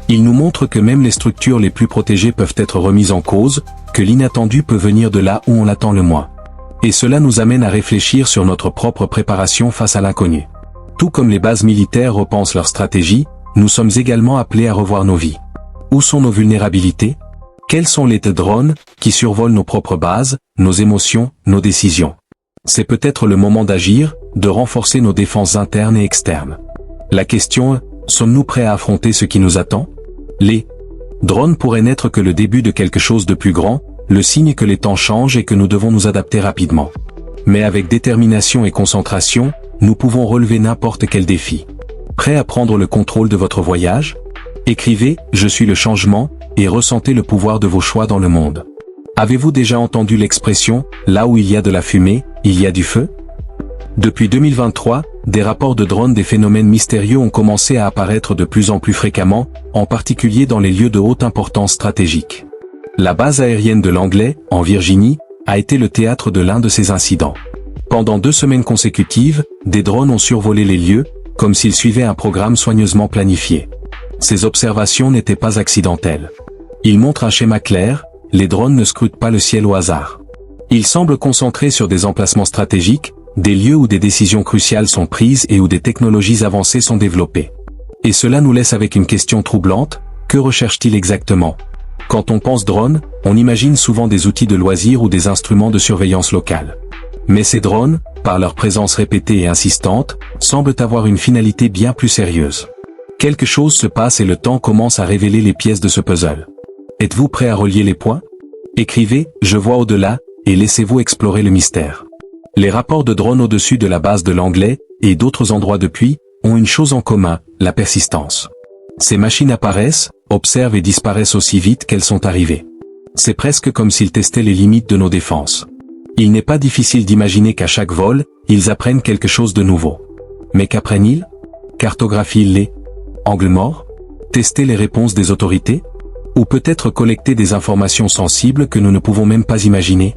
Ils nous montrent que même les structures les plus protégées peuvent être remises en cause, que l'inattendu peut venir de là où on l'attend le moins. Et cela nous amène à réfléchir sur notre propre préparation face à l'inconnu. Tout comme les bases militaires repensent leur stratégie, nous sommes également appelés à revoir nos vies. Où sont nos vulnérabilités? Quels sont les drones qui survolent nos propres bases, nos émotions, nos décisions? C'est peut-être le moment d'agir, de renforcer nos défenses internes et externes. La question est, sommes-nous prêts à affronter ce qui nous attend? Les drones pourraient n'être que le début de quelque chose de plus grand, le signe que les temps changent et que nous devons nous adapter rapidement. Mais avec détermination et concentration, nous pouvons relever n'importe quel défi. Prêt à prendre le contrôle de votre voyage? Écrivez « Je suis le changement » et ressentez le pouvoir de vos choix dans le monde. Avez-vous déjà entendu l'expression « Là où il y a de la fumée, il y a du feu » ? Depuis 2023, des rapports de drones des phénomènes mystérieux ont commencé à apparaître de plus en plus fréquemment, en particulier dans les lieux de haute importance stratégique. La base aérienne de Langley, en Virginie, a été le théâtre de l'un de ces incidents. Pendant 2 semaines consécutives, des drones ont survolé les lieux, comme s'ils suivaient un programme soigneusement planifié. Ces observations n'étaient pas accidentelles. Ils montrent un schéma clair, les drones ne scrutent pas le ciel au hasard. Ils semblent concentrés sur des emplacements stratégiques, des lieux où des décisions cruciales sont prises et où des technologies avancées sont développées. Et cela nous laisse avec une question troublante, que recherche-t-il exactement? Quand on pense drone, on imagine souvent des outils de loisirs ou des instruments de surveillance locale. Mais ces drones, par leur présence répétée et insistante, semblent avoir une finalité bien plus sérieuse. Quelque chose se passe et le temps commence à révéler les pièces de ce puzzle. Êtes-vous prêt à relier les points? Écrivez « Je vois au-delà » et laissez-vous explorer le mystère. Les rapports de drones au-dessus de la base de Langley, et d'autres endroits depuis, ont une chose en commun, la persistance. Ces machines apparaissent, observent et disparaissent aussi vite qu'elles sont arrivées. C'est presque comme s'ils testaient les limites de nos défenses. Il n'est pas difficile d'imaginer qu'à chaque vol, ils apprennent quelque chose de nouveau. Mais qu'apprennent-ils? Cartographient-ils les angles morts? Tester les réponses des autorités? Ou peut-être collecter des informations sensibles que nous ne pouvons même pas imaginer?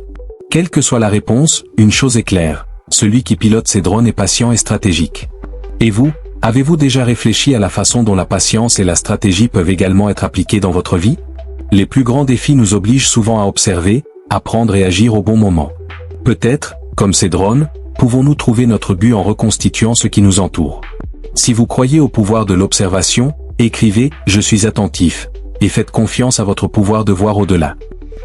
Quelle que soit la réponse, une chose est claire, celui qui pilote ces drones est patient et stratégique. Et vous, avez-vous déjà réfléchi à la façon dont la patience et la stratégie peuvent également être appliquées dans votre vie? Les plus grands défis nous obligent souvent à observer, apprendre et agir au bon moment. Peut-être, comme ces drones, pouvons-nous trouver notre but en reconstituant ce qui nous entoure. Si vous croyez au pouvoir de l'observation, écrivez « Je suis attentif » et faites confiance à votre pouvoir de voir au-delà.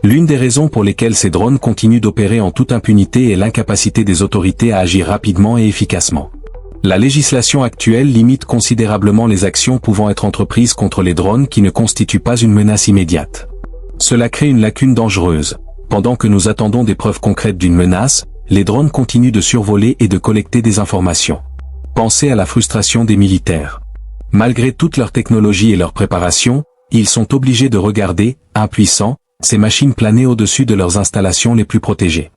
L'une des raisons pour lesquelles ces drones continuent d'opérer en toute impunité est l'incapacité des autorités à agir rapidement et efficacement. La législation actuelle limite considérablement les actions pouvant être entreprises contre les drones qui ne constituent pas une menace immédiate. Cela crée une lacune dangereuse. Pendant que nous attendons des preuves concrètes d'une menace, les drones continuent de survoler et de collecter des informations. Pensez à la frustration des militaires. Malgré toute leur technologie et leur préparation, ils sont obligés de regarder, impuissants, ces machines planer au-dessus de leurs installations les plus protégées.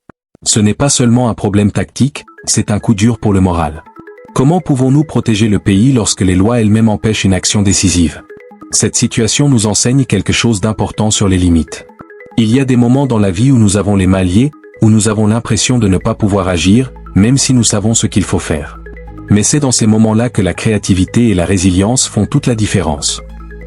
Ce n'est pas seulement un problème tactique, c'est un coup dur pour le moral. Comment pouvons-nous protéger le pays lorsque les lois elles-mêmes empêchent une action décisive? Cette situation nous enseigne quelque chose d'important sur les limites. Il y a des moments dans la vie où nous avons les mains liées, où nous avons l'impression de ne pas pouvoir agir, même si nous savons ce qu'il faut faire. Mais c'est dans ces moments-là que la créativité et la résilience font toute la différence.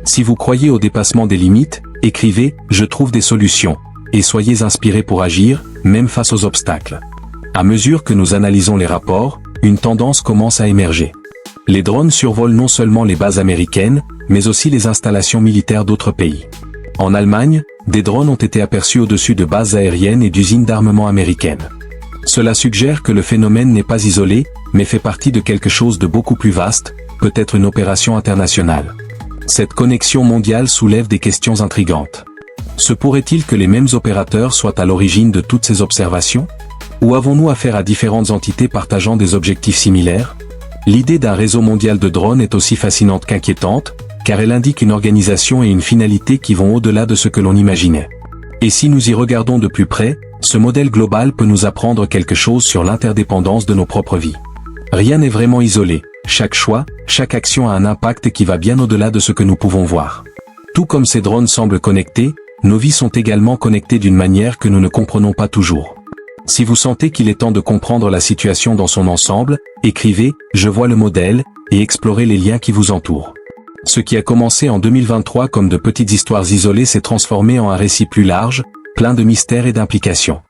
Si vous croyez au dépassement des limites, écrivez « Je trouve des solutions » et soyez inspirés pour agir, même face aux obstacles. À mesure que nous analysons les rapports, une tendance commence à émerger. Les drones survolent non seulement les bases américaines, mais aussi les installations militaires d'autres pays. En Allemagne, des drones ont été aperçus au-dessus de bases aériennes et d'usines d'armement américaines. Cela suggère que le phénomène n'est pas isolé, mais fait partie de quelque chose de beaucoup plus vaste, peut-être une opération internationale. Cette connexion mondiale soulève des questions intrigantes. Se pourrait-il que les mêmes opérateurs soient à l'origine de toutes ces observations? Ou avons-nous affaire à différentes entités partageant des objectifs similaires? L'idée d'un réseau mondial de drones est aussi fascinante qu'inquiétante, car elle indique une organisation et une finalité qui vont au-delà de ce que l'on imaginait. Et si nous y regardons de plus près, ce modèle global peut nous apprendre quelque chose sur l'interdépendance de nos propres vies. Rien n'est vraiment isolé, chaque choix, chaque action a un impact qui va bien au-delà de ce que nous pouvons voir. Tout comme ces drones semblent connectés, nos vies sont également connectées d'une manière que nous ne comprenons pas toujours. Si vous sentez qu'il est temps de comprendre la situation dans son ensemble, écrivez « Je vois le modèle » et explorez les liens qui vous entourent. Ce qui a commencé en 2023 comme de petites histoires isolées s'est transformé en un récit plus large, plein de mystères et d'implications.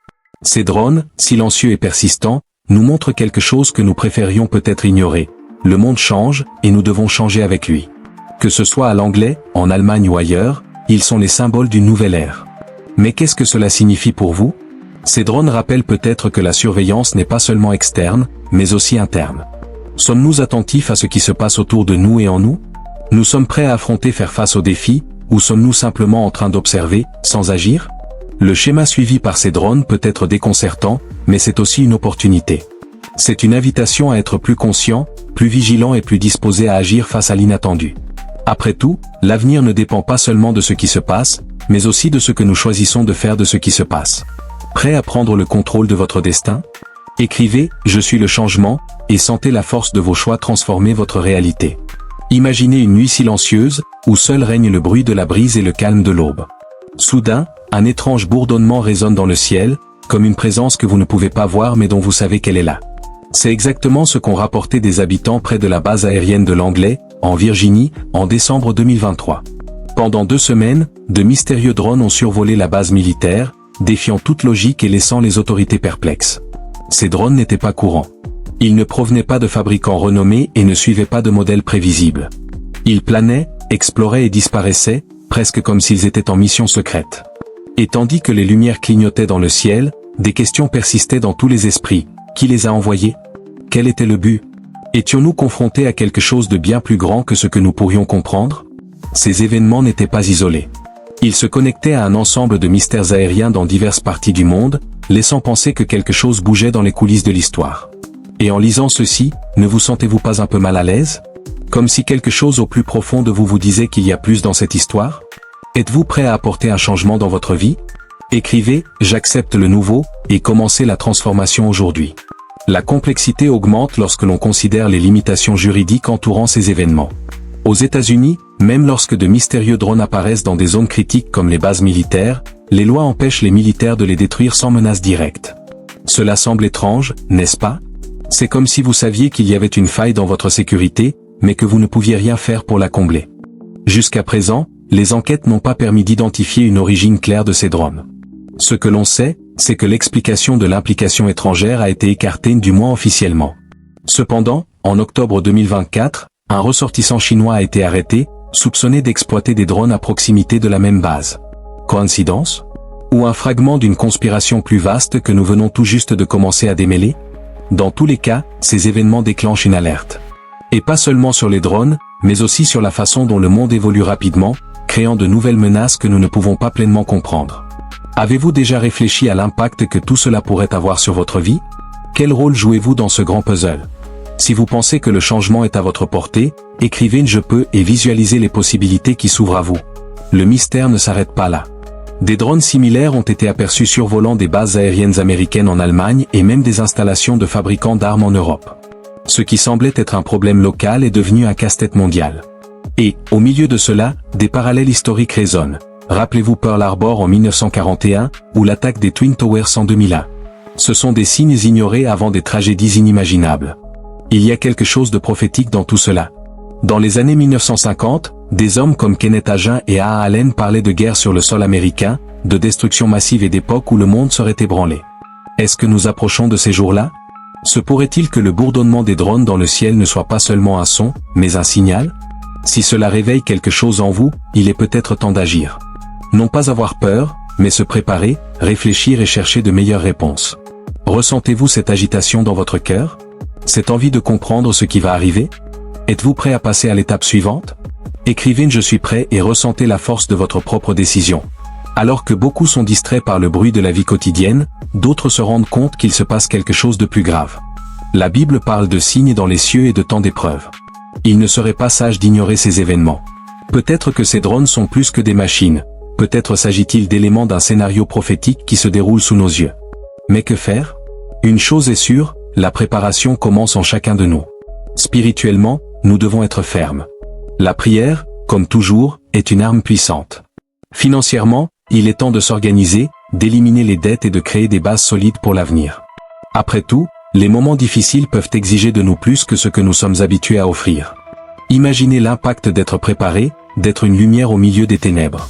Ces drones, silencieux et persistants, nous montrent quelque chose que nous préférions peut-être ignorer. Le monde change, et nous devons changer avec lui. Que ce soit à l'anglais, en Allemagne ou ailleurs, ils sont les symboles d'une nouvelle ère. Mais qu'est-ce que cela signifie pour vous? Ces drones rappellent peut-être que la surveillance n'est pas seulement externe, mais aussi interne. Sommes-nous attentifs à ce qui se passe autour de nous et en nous? Nous sommes prêts à affronter faire face aux défis, ou sommes-nous simplement en train d'observer, sans agir? Le schéma suivi par ces drones peut être déconcertant, mais c'est aussi une opportunité. C'est une invitation à être plus conscient, plus vigilant et plus disposé à agir face à l'inattendu. Après tout, l'avenir ne dépend pas seulement de ce qui se passe, mais aussi de ce que nous choisissons de faire de ce qui se passe. Prêt à prendre le contrôle de votre destin? Écrivez « Je suis le changement » et sentez la force de vos choix transformer votre réalité. Imaginez une nuit silencieuse, où seul règne le bruit de la brise et le calme de l'aube. Soudain, un étrange bourdonnement résonne dans le ciel, comme une présence que vous ne pouvez pas voir mais dont vous savez qu'elle est là. C'est exactement ce qu'ont rapporté des habitants près de la base aérienne de Langley, en Virginie, en décembre 2023. Pendant 2 semaines, de mystérieux drones ont survolé la base militaire, défiant toute logique et laissant les autorités perplexes. Ces drones n'étaient pas courants. Ils ne provenaient pas de fabricants renommés et ne suivaient pas de modèles prévisibles. Ils planaient, exploraient et disparaissaient, presque comme s'ils étaient en mission secrète. Et tandis que les lumières clignotaient dans le ciel, des questions persistaient dans tous les esprits. Qui les a envoyés? Quel était le but? Étions-nous confrontés à quelque chose de bien plus grand que ce que nous pourrions comprendre? Ces événements n'étaient pas isolés. Ils se connectaient à un ensemble de mystères aériens dans diverses parties du monde, laissant penser que quelque chose bougeait dans les coulisses de l'histoire. Et en lisant ceci, ne vous sentez-vous pas un peu mal à l'aise? Comme si quelque chose au plus profond de vous vous disait qu'il y a plus dans cette histoire? Êtes-vous prêt à apporter un changement dans votre vie? Écrivez « J'accepte le nouveau » et commencez la transformation aujourd'hui. La complexité augmente lorsque l'on considère les limitations juridiques entourant ces événements. Aux États-Unis, même lorsque de mystérieux drones apparaissent dans des zones critiques comme les bases militaires, les lois empêchent les militaires de les détruire sans menace directe. Cela semble étrange, n'est-ce pas? C'est comme si vous saviez qu'il y avait une faille dans votre sécurité, mais que vous ne pouviez rien faire pour la combler. Jusqu'à présent, les enquêtes n'ont pas permis d'identifier une origine claire de ces drones. Ce que l'on sait, c'est que l'explication de l'implication étrangère a été écartée du moins officiellement. Cependant, en octobre 2024, un ressortissant chinois a été arrêté, soupçonné d'exploiter des drones à proximité de la même base. Coïncidence? Ou un fragment d'une conspiration plus vaste que nous venons tout juste de commencer à démêler? Dans tous les cas, ces événements déclenchent une alerte. Et pas seulement sur les drones, mais aussi sur la façon dont le monde évolue rapidement, créant de nouvelles menaces que nous ne pouvons pas pleinement comprendre. Avez-vous déjà réfléchi à l'impact que tout cela pourrait avoir sur votre vie? Quel rôle jouez-vous dans ce grand puzzle? Si vous pensez que le changement est à votre portée, écrivez « Je peux » et visualisez les possibilités qui s'ouvrent à vous. Le mystère ne s'arrête pas là. Des drones similaires ont été aperçus survolant des bases aériennes américaines en Allemagne et même des installations de fabricants d'armes en Europe. Ce qui semblait être un problème local est devenu un casse-tête mondial. Et, au milieu de cela, des parallèles historiques résonnent. Rappelez-vous Pearl Harbor en 1941, ou l'attaque des Twin Towers en 2001. Ce sont des signes ignorés avant des tragédies inimaginables. Il y a quelque chose de prophétique dans tout cela. Dans les années 1950, des hommes comme Kenneth Agin et A.A. Allen parlaient de guerre sur le sol américain, de destruction massive et d'époque où le monde serait ébranlé. Est-ce que nous approchons de ces jours-là? Se pourrait-il que le bourdonnement des drones dans le ciel ne soit pas seulement un son, mais un signal? Si cela réveille quelque chose en vous, il est peut-être temps d'agir. Non pas avoir peur, mais se préparer, réfléchir et chercher de meilleures réponses. Ressentez-vous cette agitation dans votre cœur? Cette envie de comprendre ce qui va arriver? Êtes-vous prêt à passer à l'étape suivante? Écrivez « Je suis prêt » et ressentez la force de votre propre décision. Alors que beaucoup sont distraits par le bruit de la vie quotidienne, d'autres se rendent compte qu'il se passe quelque chose de plus grave. La Bible parle de signes dans les cieux et de temps d'épreuve. Il ne serait pas sage d'ignorer ces événements. Peut-être que ces drones sont plus que des machines, peut-être s'agit-il d'éléments d'un scénario prophétique qui se déroule sous nos yeux. Mais que faire? Une chose est sûre, la préparation commence en chacun de nous. Spirituellement, nous devons être fermes. La prière, comme toujours, est une arme puissante. Financièrement, il est temps de s'organiser, d'éliminer les dettes et de créer des bases solides pour l'avenir. Après tout, les moments difficiles peuvent exiger de nous plus que ce que nous sommes habitués à offrir. Imaginez l'impact d'être préparé, d'être une lumière au milieu des ténèbres.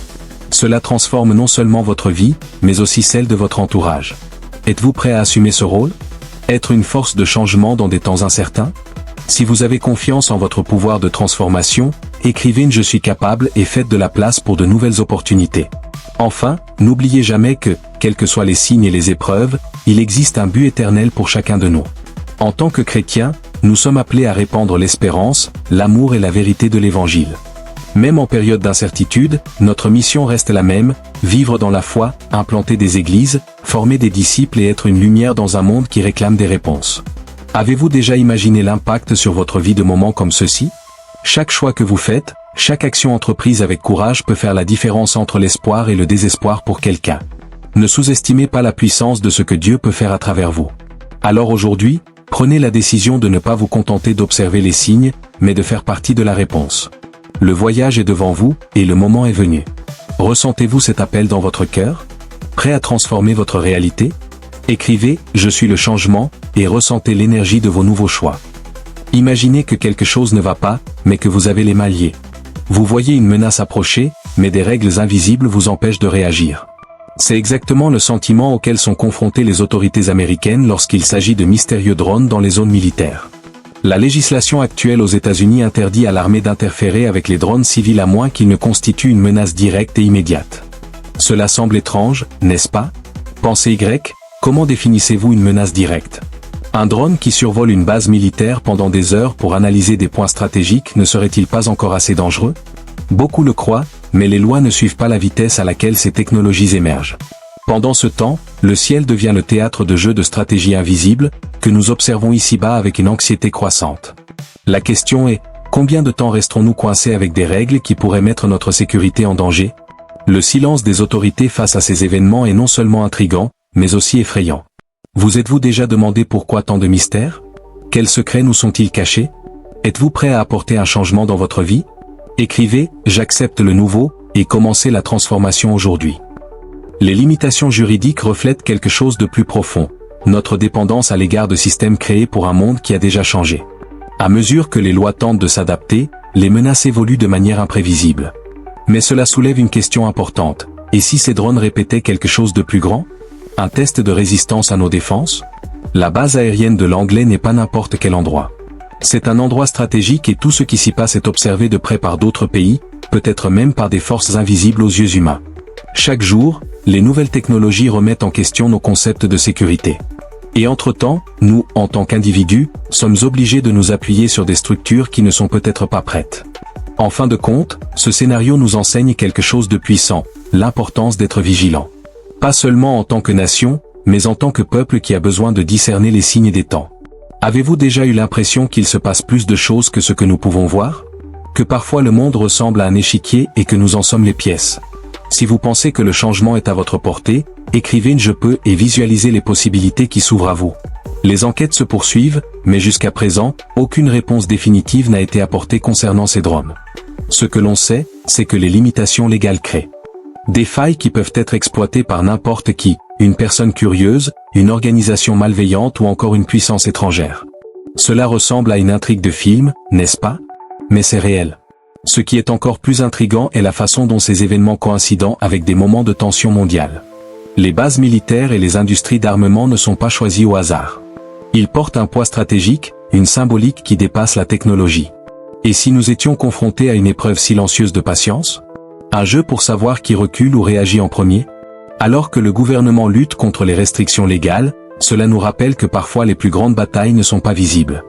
Cela transforme non seulement votre vie, mais aussi celle de votre entourage. Êtes-vous prêt à assumer ce rôle? Être une force de changement dans des temps incertains? Si vous avez confiance en votre pouvoir de transformation, écrivez « Je suis capable » et faites de la place pour de nouvelles opportunités. Enfin, n'oubliez jamais que, quels que soient les signes et les épreuves, il existe un but éternel pour chacun de nous. En tant que chrétiens, nous sommes appelés à répandre l'espérance, l'amour et la vérité de l'Évangile. Même en période d'incertitude, notre mission reste la même, vivre dans la foi, implanter des églises, former des disciples et être une lumière dans un monde qui réclame des réponses. Avez-vous déjà imaginé l'impact sur votre vie de moments comme ceux-ci? Chaque choix que vous faites, chaque action entreprise avec courage peut faire la différence entre l'espoir et le désespoir pour quelqu'un. Ne sous-estimez pas la puissance de ce que Dieu peut faire à travers vous. Alors aujourd'hui, prenez la décision de ne pas vous contenter d'observer les signes, mais de faire partie de la réponse. Le voyage est devant vous, et le moment est venu. Ressentez-vous cet appel dans votre cœur? Prêt à transformer votre réalité? Écrivez « Je suis le changement » et ressentez l'énergie de vos nouveaux choix. Imaginez que quelque chose ne va pas, mais que vous avez les mains liées. Vous voyez une menace approcher, mais des règles invisibles vous empêchent de réagir. C'est exactement le sentiment auquel sont confrontées les autorités américaines lorsqu'il s'agit de mystérieux drones dans les zones militaires. La législation actuelle aux États-Unis interdit à l'armée d'interférer avec les drones civils à moins qu'ils ne constituent une menace directe et immédiate. Cela semble étrange, n'est-ce pas? Pensez Y, comment définissez-vous une menace directe? Un drone qui survole une base militaire pendant des heures pour analyser des points stratégiques ne serait-il pas encore assez dangereux? Beaucoup le croient, mais les lois ne suivent pas la vitesse à laquelle ces technologies émergent. Pendant ce temps, le ciel devient le théâtre de jeux de stratégie invisibles, que nous observons ici-bas avec une anxiété croissante. La question est, combien de temps resterons-nous coincés avec des règles qui pourraient mettre notre sécurité en danger? Le silence des autorités face à ces événements est non seulement intrigant, mais aussi effrayant. Vous êtes-vous déjà demandé pourquoi tant de mystères? Quels secrets nous sont-ils cachés? Êtes-vous prêt à apporter un changement dans votre vie? Écrivez « J'accepte le nouveau » et commencez la transformation aujourd'hui. Les limitations juridiques reflètent quelque chose de plus profond, notre dépendance à l'égard de systèmes créés pour un monde qui a déjà changé. À mesure que les lois tentent de s'adapter, les menaces évoluent de manière imprévisible. Mais cela soulève une question importante. Et si ces drones répétaient quelque chose de plus grand? Un test de résistance à nos défenses? La base aérienne de l'Anglais n'est pas n'importe quel endroit. C'est un endroit stratégique et tout ce qui s'y passe est observé de près par d'autres pays, peut-être même par des forces invisibles aux yeux humains. Chaque jour, les nouvelles technologies remettent en question nos concepts de sécurité. Et entre-temps, nous, en tant qu'individus, sommes obligés de nous appuyer sur des structures qui ne sont peut-être pas prêtes. En fin de compte, ce scénario nous enseigne quelque chose de puissant, l'importance d'être vigilant. Pas seulement en tant que nation, mais en tant que peuple qui a besoin de discerner les signes des temps. Avez-vous déjà eu l'impression qu'il se passe plus de choses que ce que nous pouvons voir? Que parfois le monde ressemble à un échiquier et que nous en sommes les pièces? Si vous pensez que le changement est à votre portée, écrivez « Je peux » et visualisez les possibilités qui s'ouvrent à vous. Les enquêtes se poursuivent, mais jusqu'à présent, aucune réponse définitive n'a été apportée concernant ces drones. Ce que l'on sait, c'est que les limitations légales créent des failles qui peuvent être exploitées par n'importe qui, une personne curieuse, une organisation malveillante ou encore une puissance étrangère. Cela ressemble à une intrigue de film, n'est-ce pas? Mais c'est réel. Ce qui est encore plus intriguant est la façon dont ces événements coïncident avec des moments de tension mondiale. Les bases militaires et les industries d'armement ne sont pas choisis au hasard. Ils portent un poids stratégique, une symbolique qui dépasse la technologie. Et si nous étions confrontés à une épreuve silencieuse de patience? Un jeu pour savoir qui recule ou réagit en premier? Alors que le gouvernement lutte contre les restrictions légales, Cela nous rappelle que parfois les plus grandes batailles ne sont pas visibles.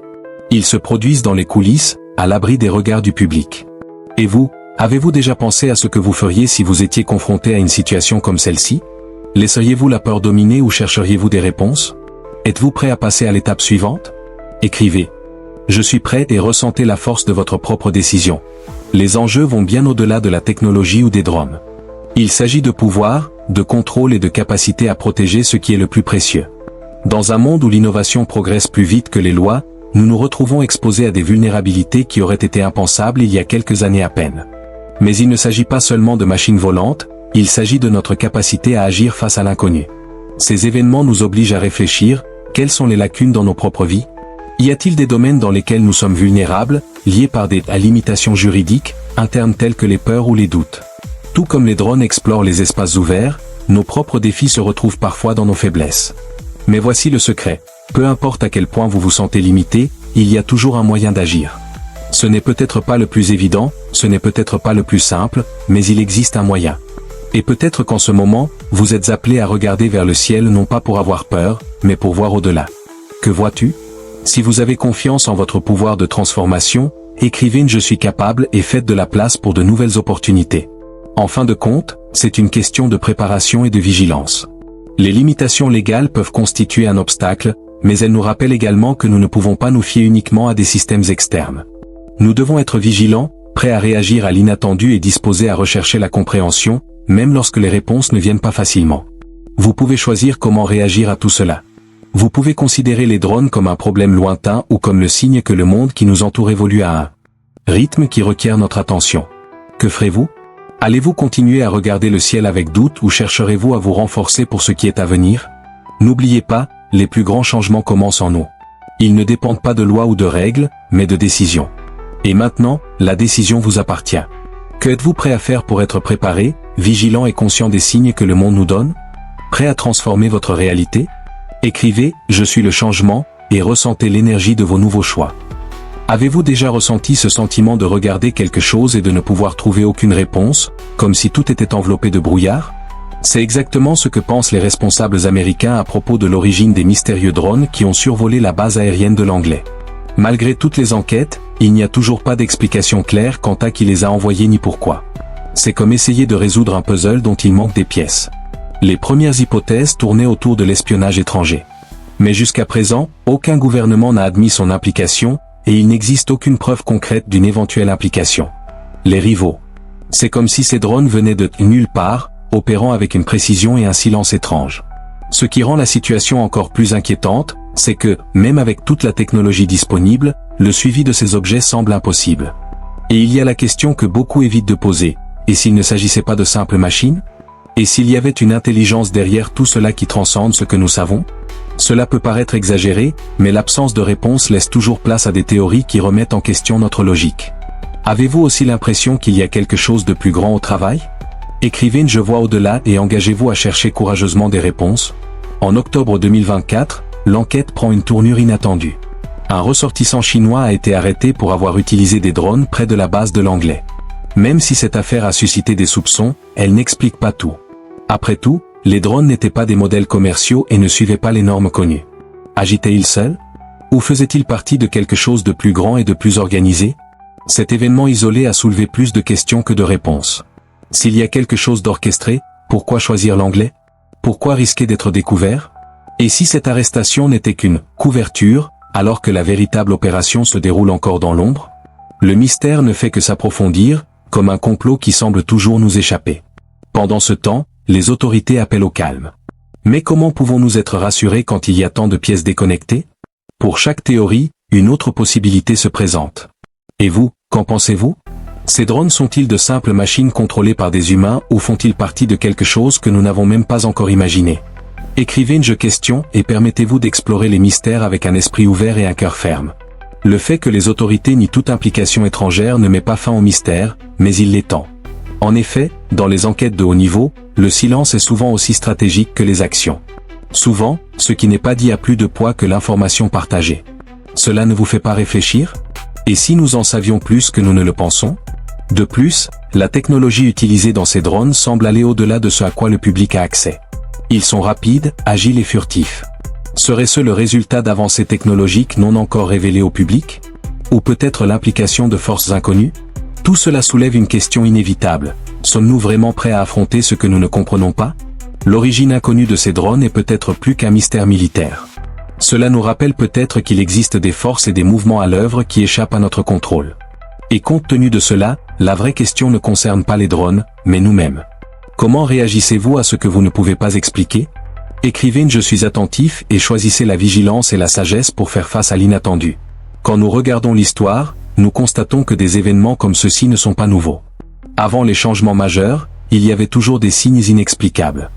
Ils se produisent dans les coulisses, à l'abri des regards du public. Et vous, avez-vous déjà pensé à ce que vous feriez si vous étiez confronté à une situation comme celle-ci? Laisseriez-vous la peur dominer ou chercheriez-vous des réponses? Êtes-vous prêt à passer à l'étape suivante? Écrivez. Je suis prêt et ressentez la force de votre propre décision. Les enjeux vont bien au-delà de la technologie ou des drones. Il s'agit de pouvoir, de contrôle et de capacité à protéger ce qui est le plus précieux. Dans un monde où l'innovation progresse plus vite que les lois, nous nous retrouvons exposés à des vulnérabilités qui auraient été impensables il y a quelques années à peine. Mais il ne s'agit pas seulement de machines volantes, il s'agit de notre capacité à agir face à l'inconnu. Ces événements nous obligent à réfléchir, quelles sont les lacunes dans nos propres vies? Y a-t-il des domaines dans lesquels nous sommes vulnérables, liés par des limitations juridiques, internes telles que les peurs ou les doutes? Tout comme les drones explorent les espaces ouverts, nos propres défis se retrouvent parfois dans nos faiblesses. Mais voici le secret. Peu importe à quel point vous vous sentez limité, il y a toujours un moyen d'agir. Ce n'est peut-être pas le plus évident, ce n'est peut-être pas le plus simple, mais il existe un moyen. Et peut-être qu'en ce moment, vous êtes appelé à regarder vers le ciel non pas pour avoir peur, mais pour voir au-delà. Que vois-tu? Si vous avez confiance en votre pouvoir de transformation, écrivez une « Je suis capable » et faites de la place pour de nouvelles opportunités. En fin de compte, c'est une question de préparation et de vigilance. Les limitations légales peuvent constituer un obstacle, mais elles nous rappellent également que nous ne pouvons pas nous fier uniquement à des systèmes externes. Nous devons être vigilants, prêts à réagir à l'inattendu et disposés à rechercher la compréhension, même lorsque les réponses ne viennent pas facilement. Vous pouvez choisir comment réagir à tout cela. Vous pouvez considérer les drones comme un problème lointain ou comme le signe que le monde qui nous entoure évolue à un rythme qui requiert notre attention. Que ferez-vous? Allez-vous continuer à regarder le ciel avec doute ou chercherez-vous à vous renforcer pour ce qui est à venir? N'oubliez pas, les plus grands changements commencent en nous. Ils ne dépendent pas de lois ou de règles, mais de décisions. Et maintenant, la décision vous appartient. Que êtes-vous prêt à faire pour être préparé, vigilant et conscient des signes que le monde nous donne? Prêt à transformer votre réalité? Écrivez « Je suis le changement » et ressentez l'énergie de vos nouveaux choix. Avez-vous déjà ressenti ce sentiment de regarder quelque chose et de ne pouvoir trouver aucune réponse, comme si tout était enveloppé de brouillard? C'est exactement ce que pensent les responsables américains à propos de l'origine des mystérieux drones qui ont survolé la base aérienne de l'Anglais. Malgré toutes les enquêtes, il n'y a toujours pas d'explication claire quant à qui les a envoyés ni pourquoi. C'est comme essayer de résoudre un puzzle dont il manque des pièces. Les premières hypothèses tournaient autour de l'espionnage étranger. Mais jusqu'à présent, aucun gouvernement n'a admis son implication, et il n'existe aucune preuve concrète d'une éventuelle implication. Les rivaux. C'est comme si ces drones venaient de nulle part, opérant avec une précision et un silence étrange. Ce qui rend la situation encore plus inquiétante, c'est que, même avec toute la technologie disponible, le suivi de ces objets semble impossible. Et il y a la question que beaucoup évitent de poser, et s'il ne s'agissait pas de simples machines? Et s'il y avait une intelligence derrière tout cela qui transcende ce que nous savons? Cela peut paraître exagéré, mais l'absence de réponse laisse toujours place à des théories qui remettent en question notre logique. Avez-vous aussi l'impression qu'il y a quelque chose de plus grand au travail? Écrivez une « Je vois au-delà » et engagez-vous à chercher courageusement des réponses. En octobre 2024, l'enquête prend une tournure inattendue. Un ressortissant chinois a été arrêté pour avoir utilisé des drones près de la base de l'Anglais. Même si cette affaire a suscité des soupçons, elle n'explique pas tout. Après tout, les drones n'étaient pas des modèles commerciaux et ne suivaient pas les normes connues. Agitaient-ils seuls? Ou faisaient-ils partie de quelque chose de plus grand et de plus organisé? Cet événement isolé a soulevé plus de questions que de réponses. S'il y a quelque chose d'orchestré, pourquoi choisir l'Anglais? Pourquoi risquer d'être découvert? Et si cette arrestation n'était qu'une couverture, alors que la véritable opération se déroule encore dans l'ombre? Le mystère ne fait que s'approfondir, comme un complot qui semble toujours nous échapper. Pendant ce temps, les autorités appellent au calme. Mais comment pouvons-nous être rassurés quand il y a tant de pièces déconnectées? Pour chaque théorie, une autre possibilité se présente. Et vous, qu'en pensez-vous? Ces drones sont-ils de simples machines contrôlées par des humains ou font-ils partie de quelque chose que nous n'avons même pas encore imaginé? Écrivez une « Je question » et permettez-vous d'explorer les mystères avec un esprit ouvert et un cœur ferme. Le fait que les autorités nient toute implication étrangère ne met pas fin au mystère, mais il l'étend. En effet, dans les enquêtes de haut niveau, le silence est souvent aussi stratégique que les actions. Souvent, ce qui n'est pas dit a plus de poids que l'information partagée. Cela ne vous fait pas réfléchir? Et si nous en savions plus que nous ne le pensons? De plus, la technologie utilisée dans ces drones semble aller au-delà de ce à quoi le public a accès. Ils sont rapides, agiles et furtifs. Serait-ce le résultat d'avancées technologiques non encore révélées au public? Ou peut-être l'implication de forces inconnues? Tout cela soulève une question inévitable. Sommes-nous vraiment prêts à affronter ce que nous ne comprenons pas? L'origine inconnue de ces drones est peut-être plus qu'un mystère militaire. Cela nous rappelle peut-être qu'il existe des forces et des mouvements à l'œuvre qui échappent à notre contrôle. Et compte tenu de cela, la vraie question ne concerne pas les drones, mais nous-mêmes. Comment réagissez-vous à ce que vous ne pouvez pas expliquer? Écrivez « Je suis attentif » et choisissez la vigilance et la sagesse pour faire face à l'inattendu. Quand nous regardons l'histoire, nous constatons que des événements comme ceux-ci ne sont pas nouveaux. Avant les changements majeurs, il y avait toujours des signes inexplicables.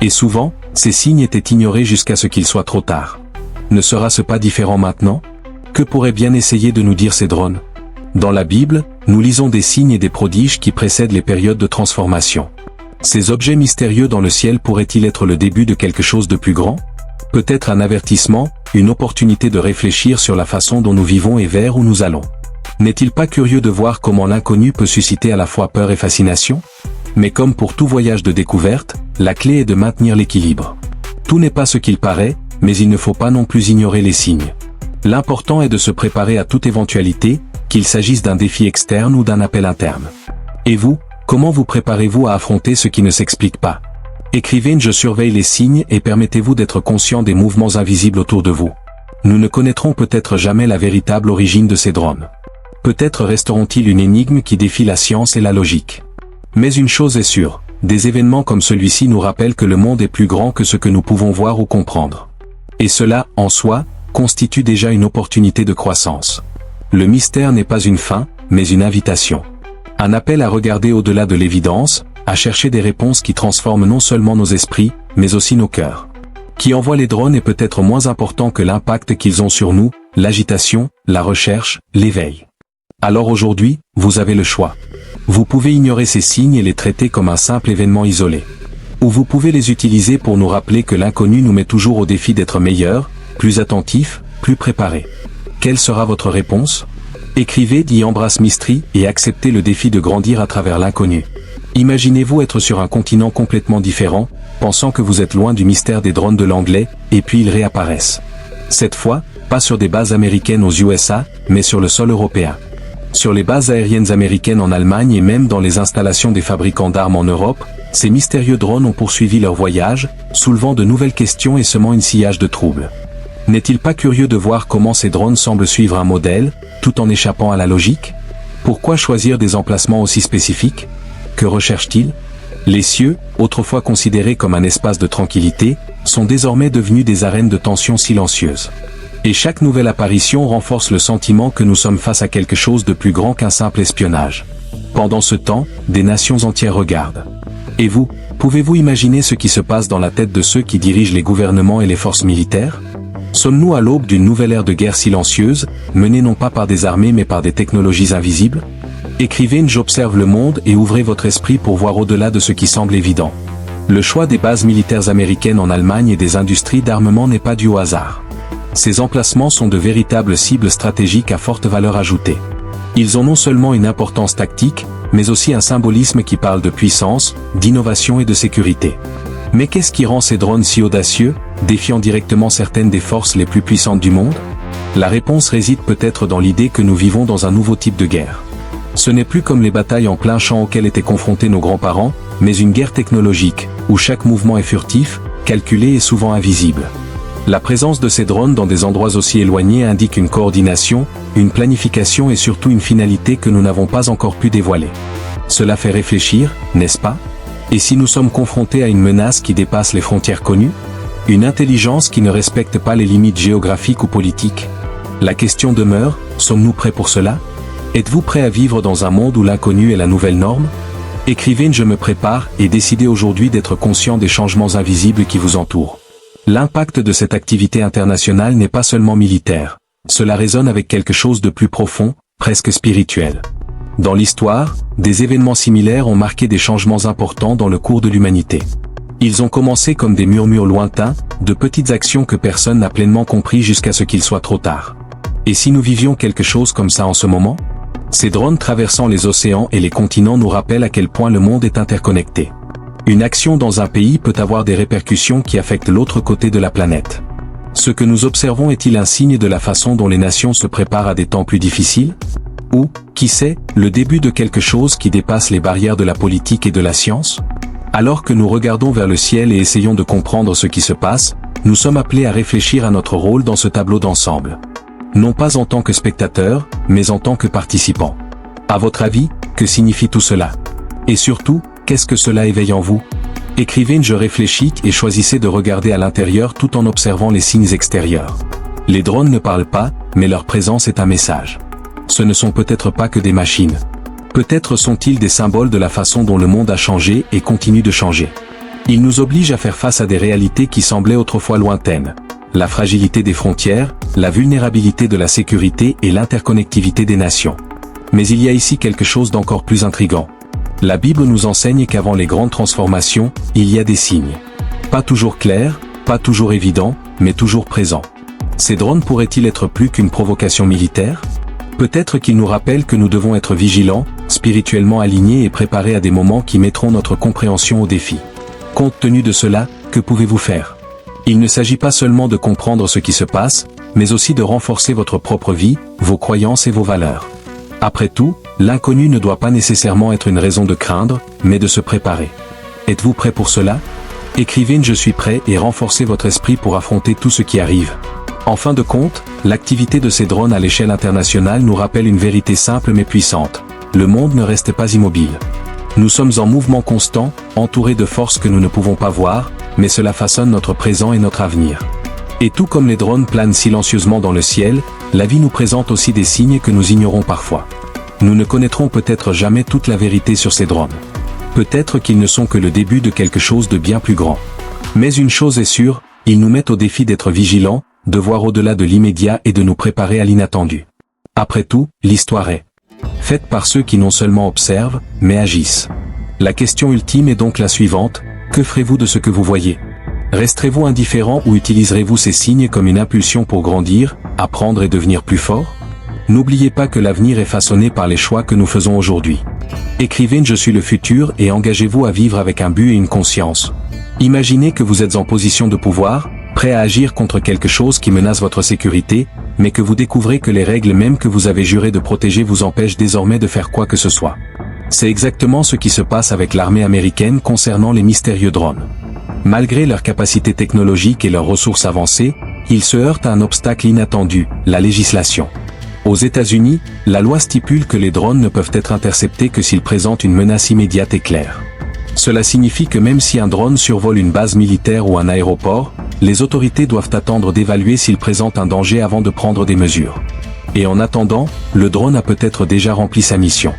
Et souvent, ces signes étaient ignorés jusqu'à ce qu'il soit trop tard. Ne sera-ce pas différent maintenant? Que pourraient bien essayer de nous dire ces drones? Dans la Bible, nous lisons des signes et des prodiges qui précèdent les périodes de transformation. Ces objets mystérieux dans le ciel pourraient-ils être le début de quelque chose de plus grand? Peut-être un avertissement, une opportunité de réfléchir sur la façon dont nous vivons et vers où nous allons. N'est-il pas curieux de voir comment l'inconnu peut susciter à la fois peur et fascination? Mais comme pour tout voyage de découverte, la clé est de maintenir l'équilibre. Tout n'est pas ce qu'il paraît, mais il ne faut pas non plus ignorer les signes. L'important est de se préparer à toute éventualité, qu'il s'agisse d'un défi externe ou d'un appel interne. Et vous, comment vous préparez-vous à affronter ce qui ne s'explique pas? Écrivez « Je surveille les signes » et permettez-vous d'être conscient des mouvements invisibles autour de vous. Nous ne connaîtrons peut-être jamais la véritable origine de ces drones. Peut-être resteront-ils une énigme qui défie la science et la logique. Mais une chose est sûre, des événements comme celui-ci nous rappellent que le monde est plus grand que ce que nous pouvons voir ou comprendre. Et cela, en soi, constitue déjà une opportunité de croissance. Le mystère n'est pas une fin, mais une invitation. Un appel à regarder au-delà de l'évidence, à chercher des réponses qui transforment non seulement nos esprits, mais aussi nos cœurs. Qui envoie les drones est peut-être moins important que l'impact qu'ils ont sur nous, l'agitation, la recherche, l'éveil. Alors aujourd'hui, vous avez le choix. Vous pouvez ignorer ces signes et les traiter comme un simple événement isolé. Ou vous pouvez les utiliser pour nous rappeler que l'inconnu nous met toujours au défi d'être meilleurs, plus attentifs, plus préparés. Quelle sera votre réponse? Écrivez The Embrace Mystery et acceptez le défi de grandir à travers l'inconnu. Imaginez-vous être sur un continent complètement différent, pensant que vous êtes loin du mystère des drones de l'anglais, et puis ils réapparaissent. Cette fois, pas sur des bases américaines aux USA, mais sur le sol européen. Sur les bases aériennes américaines en Allemagne et même dans les installations des fabricants d'armes en Europe, ces mystérieux drones ont poursuivi leur voyage, soulevant de nouvelles questions et semant une sillage de troubles. N'est-il pas curieux de voir comment ces drones semblent suivre un modèle, tout en échappant à la logique? Pourquoi choisir des emplacements aussi spécifiques? Que recherchent-ils? Les cieux, autrefois considérés comme un espace de tranquillité, sont désormais devenus des arènes de tension silencieuses. Et chaque nouvelle apparition renforce le sentiment que nous sommes face à quelque chose de plus grand qu'un simple espionnage. Pendant ce temps, des nations entières regardent. Et vous, pouvez-vous imaginer ce qui se passe dans la tête de ceux qui dirigent les gouvernements et les forces militaires? Sommes-nous à l'aube d'une nouvelle ère de guerre silencieuse, menée non pas par des armées mais par des technologies invisibles? Écrivez « J'observe le monde » et ouvrez votre esprit pour voir au-delà de ce qui semble évident. Le choix des bases militaires américaines en Allemagne et des industries d'armement n'est pas dû au hasard. Ces emplacements sont de véritables cibles stratégiques à forte valeur ajoutée. Ils ont non seulement une importance tactique, mais aussi un symbolisme qui parle de puissance, d'innovation et de sécurité. Mais qu'est-ce qui rend ces drones si audacieux, défiant directement certaines des forces les plus puissantes du monde? La réponse réside peut-être dans l'idée que nous vivons dans un nouveau type de guerre. Ce n'est plus comme les batailles en plein champ auxquelles étaient confrontés nos grands-parents, mais une guerre technologique, où chaque mouvement est furtif, calculé et souvent invisible. La présence de ces drones dans des endroits aussi éloignés indique une coordination, une planification et surtout une finalité que nous n'avons pas encore pu dévoiler. Cela fait réfléchir, n'est-ce pas? Et si nous sommes confrontés à une menace qui dépasse les frontières connues? Une intelligence qui ne respecte pas les limites géographiques ou politiques? La question demeure, sommes-nous prêts pour cela? Êtes-vous prêt à vivre dans un monde où l'inconnu est la nouvelle norme? Écrivez « Je me prépare » et décidez aujourd'hui d'être conscient des changements invisibles qui vous entourent. L'impact de cette activité internationale n'est pas seulement militaire. Cela résonne avec quelque chose de plus profond, presque spirituel. Dans l'histoire, des événements similaires ont marqué des changements importants dans le cours de l'humanité. Ils ont commencé comme des murmures lointains, de petites actions que personne n'a pleinement compris jusqu'à ce qu'il soit trop tard. Et si nous vivions quelque chose comme ça en ce moment? Ces drones traversant les océans et les continents nous rappellent à quel point le monde est interconnecté. Une action dans un pays peut avoir des répercussions qui affectent l'autre côté de la planète. Ce que nous observons est-il un signe de la façon dont les nations se préparent à des temps plus difficiles? Ou, qui sait, le début de quelque chose qui dépasse les barrières de la politique et de la science? Alors que nous regardons vers le ciel et essayons de comprendre ce qui se passe, nous sommes appelés à réfléchir à notre rôle dans ce tableau d'ensemble. Non pas en tant que spectateurs, mais en tant que participants. À votre avis, que signifie tout cela? Et surtout, qu'est-ce que cela éveille en vous? Écrivez une je réfléchis et choisissez de regarder à l'intérieur tout en observant les signes extérieurs. Les drones ne parlent pas, mais leur présence est un message. Ce ne sont peut-être pas que des machines. Peut-être sont-ils des symboles de la façon dont le monde a changé et continue de changer. Ils nous obligent à faire face à des réalités qui semblaient autrefois lointaines. La fragilité des frontières, la vulnérabilité de la sécurité et l'interconnectivité des nations. Mais il y a ici quelque chose d'encore plus intrigant. La Bible nous enseigne qu'avant les grandes transformations, il y a des signes. Pas toujours clairs, pas toujours évidents, mais toujours présents. Ces drones pourraient-ils être plus qu'une provocation militaire? Peut-être qu'ils nous rappellent que nous devons être vigilants, spirituellement alignés et préparés à des moments qui mettront notre compréhension au défi. Compte tenu de cela, que pouvez-vous faire? Il ne s'agit pas seulement de comprendre ce qui se passe, mais aussi de renforcer votre propre vie, vos croyances et vos valeurs. Après tout, l'inconnu ne doit pas nécessairement être une raison de craindre, mais de se préparer. Êtes-vous prêt pour cela? Écrivez une je suis prêt et renforcez votre esprit pour affronter tout ce qui arrive. En fin de compte, l'activité de ces drones à l'échelle internationale nous rappelle une vérité simple mais puissante. Le monde ne reste pas immobile. Nous sommes en mouvement constant, entourés de forces que nous ne pouvons pas voir, mais cela façonne notre présent et notre avenir. Et tout comme les drones planent silencieusement dans le ciel, la vie nous présente aussi des signes que nous ignorons parfois. Nous ne connaîtrons peut-être jamais toute la vérité sur ces drones. Peut-être qu'ils ne sont que le début de quelque chose de bien plus grand. Mais une chose est sûre, ils nous mettent au défi d'être vigilants, de voir au-delà de l'immédiat et de nous préparer à l'inattendu. Après tout, l'histoire est faite par ceux qui non seulement observent, mais agissent. La question ultime est donc la suivante, que ferez-vous de ce que vous voyez? Resterez-vous indifférent ou utiliserez-vous ces signes comme une impulsion pour grandir, apprendre et devenir plus fort? N'oubliez pas que l'avenir est façonné par les choix que nous faisons aujourd'hui. Écrivez une je suis le futur et engagez-vous à vivre avec un but et une conscience. Imaginez que vous êtes en position de pouvoir, prêt à agir contre quelque chose qui menace votre sécurité, mais que vous découvrez que les règles même que vous avez juré de protéger vous empêchent désormais de faire quoi que ce soit. C'est exactement ce qui se passe avec l'armée américaine concernant les mystérieux drones. Malgré leurs capacités technologiques et leurs ressources avancées, ils se heurtent à un obstacle inattendu, la législation. Aux États-Unis, la loi stipule que les drones ne peuvent être interceptés que s'ils présentent une menace immédiate et claire. Cela signifie que même si un drone survole une base militaire ou un aéroport, les autorités doivent attendre d'évaluer s'il présente un danger avant de prendre des mesures. Et en attendant, le drone a peut-être déjà rempli sa mission.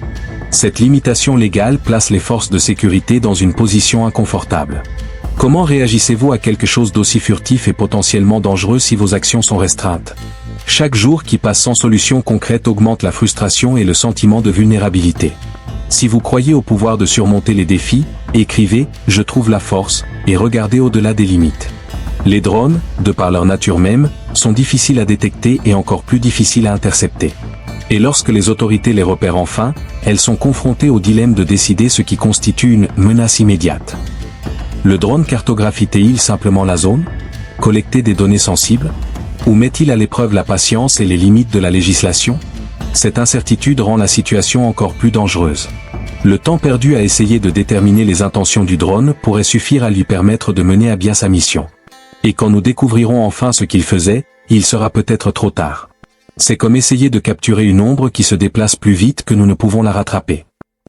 Cette limitation légale place les forces de sécurité dans une position inconfortable. Comment réagissez-vous à quelque chose d'aussi furtif et potentiellement dangereux si vos actions sont restreintes? Chaque jour qui passe sans solution concrète augmente la frustration et le sentiment de vulnérabilité. Si vous croyez au pouvoir de surmonter les défis, écrivez « Je trouve la force » et regardez au-delà des limites. Les drones, de par leur nature même, sont difficiles à détecter et encore plus difficiles à intercepter. Et lorsque les autorités les repèrent enfin, elles sont confrontées au dilemme de décider ce qui constitue une menace immédiate. Le drone cartographie-t-il simplement la zone? Collecter des données sensibles? Ou met-il à l'épreuve la patience et les limites de la législation? Cette incertitude rend la situation encore plus dangereuse. Le temps perdu à essayer de déterminer les intentions du drone pourrait suffire à lui permettre de mener à bien sa mission. Et quand nous découvrirons enfin ce qu'il faisait, il sera peut-être trop tard. C'est comme essayer de capturer une ombre qui se déplace plus vite que nous ne pouvons la rattraper.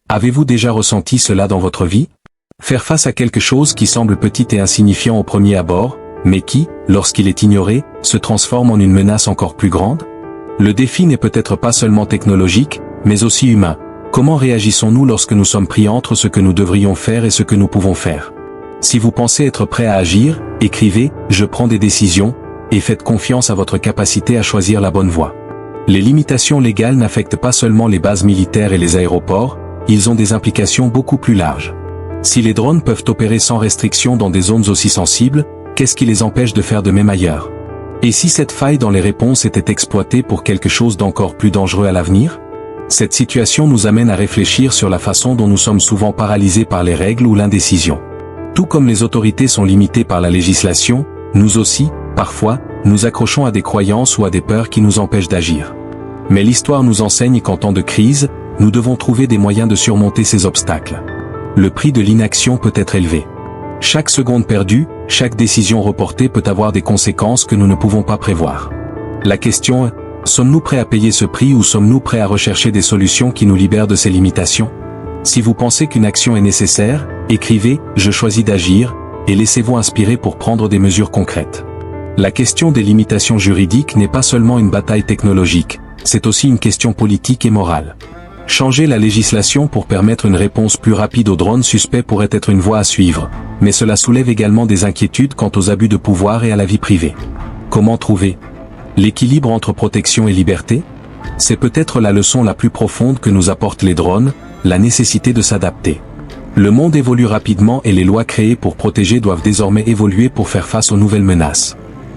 Avez-vous déjà ressenti cela dans votre vie? Faire face à quelque chose qui semble petit et insignifiant au premier abord, mais qui, lorsqu'il est ignoré, se transforme en une menace encore plus grande? Le défi n'est peut-être pas seulement technologique, mais aussi humain. Comment réagissons-nous lorsque nous sommes pris entre ce que nous devrions faire et ce que nous pouvons faire? Si vous pensez être prêt à agir, écrivez « Je prends des décisions » et faites confiance à votre capacité à choisir la bonne voie. Les limitations légales n'affectent pas seulement les bases militaires et les aéroports, ils ont des implications beaucoup plus larges. Si les drones peuvent opérer sans restriction dans des zones aussi sensibles, qu'est-ce qui les empêche de faire de même ailleurs? Et si cette faille dans les réponses était exploitée pour quelque chose d'encore plus dangereux à l'avenir? Cette situation nous amène à réfléchir sur la façon dont nous sommes souvent paralysés par les règles ou l'indécision. Tout comme les autorités sont limitées par la législation, nous aussi, Parfois, nous accrochons à des croyances ou à des peurs qui nous empêchent d'agir. Mais l'histoire nous enseigne qu'en temps de crise, nous devons trouver des moyens de surmonter ces obstacles. Le prix de l'inaction peut être élevé. Chaque seconde perdue, chaque décision reportée peut avoir des conséquences que nous ne pouvons pas prévoir. La question est, sommes-nous prêts à payer ce prix ou sommes-nous prêts à rechercher des solutions qui nous libèrent de ces limitations? Si vous pensez qu'une action est nécessaire, écrivez « Je choisis d'agir » et laissez-vous inspirer pour prendre des mesures concrètes. La question des limitations juridiques n'est pas seulement une bataille technologique, c'est aussi une question politique et morale. Changer la législation pour permettre une réponse plus rapide aux drones suspects pourrait être une voie à suivre, mais cela soulève également des inquiétudes quant aux abus de pouvoir et à la vie privée. Comment trouver l'équilibre entre protection et liberté? C'est peut-être la leçon la plus profonde que nous apportent les drones, la nécessité de s'adapter. Le monde évolue rapidement et les lois créées pour protéger doivent désormais évoluer pour faire face aux nouvelles menaces.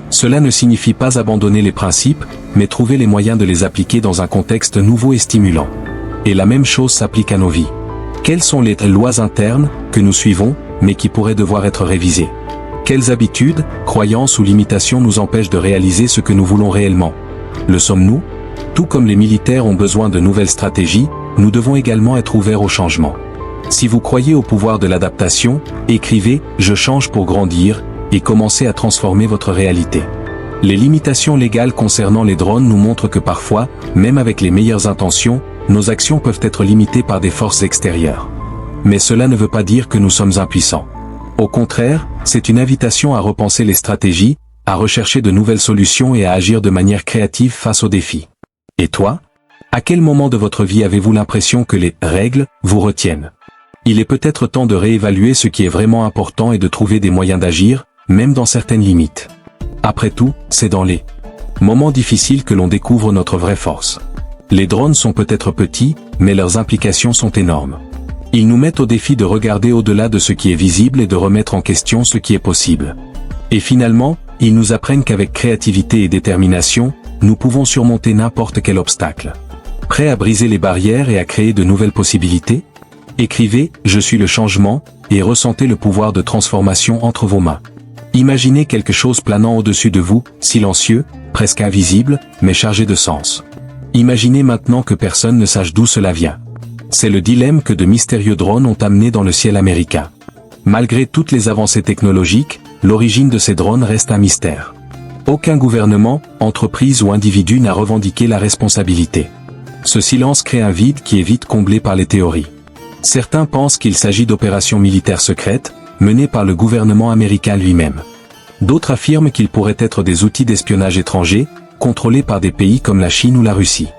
Cela ne signifie pas abandonner les principes, mais trouver les moyens de les appliquer dans un contexte nouveau et stimulant. Et la même chose s'applique à nos vies. Quelles sont les lois internes que nous suivons, mais qui pourraient devoir être révisées? Quelles habitudes, croyances ou limitations nous empêchent de réaliser ce que nous voulons réellement? Le sommes-nous? Tout comme les militaires ont besoin de nouvelles stratégies, nous devons également être ouverts au changement. Si vous croyez au pouvoir de l'adaptation, écrivez « Je change pour grandir » et commencez à transformer votre réalité. Les limitations légales concernant les drones nous montrent que parfois, même avec les meilleures intentions, nos actions peuvent être limitées par des forces extérieures. Mais cela ne veut pas dire que nous sommes impuissants. Au contraire, c'est une invitation à repenser les stratégies, à rechercher de nouvelles solutions et à agir de manière créative face aux défis. Et toi? À quel moment de votre vie avez-vous l'impression que les règles vous retiennent? Il est peut-être temps de réévaluer ce qui est vraiment important et de trouver des moyens d'agir, même dans certaines limites. Après tout, c'est dans les moments difficiles que l'on découvre notre vraie force. Les drones sont peut-être petits, mais leurs implications sont énormes. Ils nous mettent au défi de regarder au-delà de ce qui est visible et de remettre en question ce qui est possible. Et finalement, ils nous apprennent qu'avec créativité et détermination, nous pouvons surmonter n'importe quel obstacle. Prêts à briser les barrières et à créer de nouvelles possibilités? Écrivez « Je suis le changement » et ressentez le pouvoir de transformation entre vos mains. Imaginez quelque chose planant au-dessus de vous, silencieux, presque invisible, mais chargé de sens. Imaginez maintenant que personne ne sache d'où cela vient. C'est le dilemme que de mystérieux drones ont amené dans le ciel américain. Malgré toutes les avancées technologiques, l'origine de ces drones reste un mystère. Aucun gouvernement, entreprise ou individu n'a revendiqué la responsabilité. Ce silence crée un vide qui est vite comblé par les théories. Certains pensent qu'il s'agit d'opérations militaires secrètes, menées par le gouvernement américain lui-même. D'autres affirment qu'ils pourraient être des outils d'espionnage étrangers, contrôlés par des pays comme la Chine ou la Russie.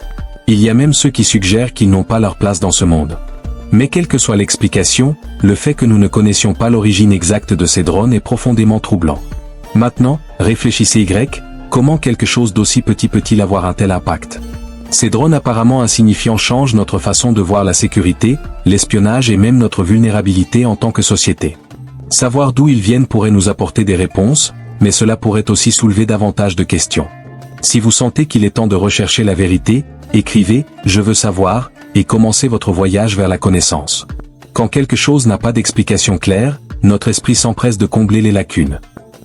Il y a même ceux qui suggèrent qu'ils n'ont pas leur place dans ce monde. Mais quelle que soit l'explication, le fait que nous ne connaissions pas l'origine exacte de ces drones est profondément troublant. Maintenant, réfléchissez comment quelque chose d'aussi petit peut-il avoir un tel impact? Ces drones apparemment insignifiants changent notre façon de voir la sécurité, l'espionnage et même notre vulnérabilité en tant que société. Savoir d'où ils viennent pourrait nous apporter des réponses, mais cela pourrait aussi soulever davantage de questions. Si vous sentez qu'il est temps de rechercher la vérité, écrivez « Je veux savoir » et commencez votre voyage vers la connaissance. Quand quelque chose n'a pas d'explication claire, notre esprit s'empresse de combler les lacunes.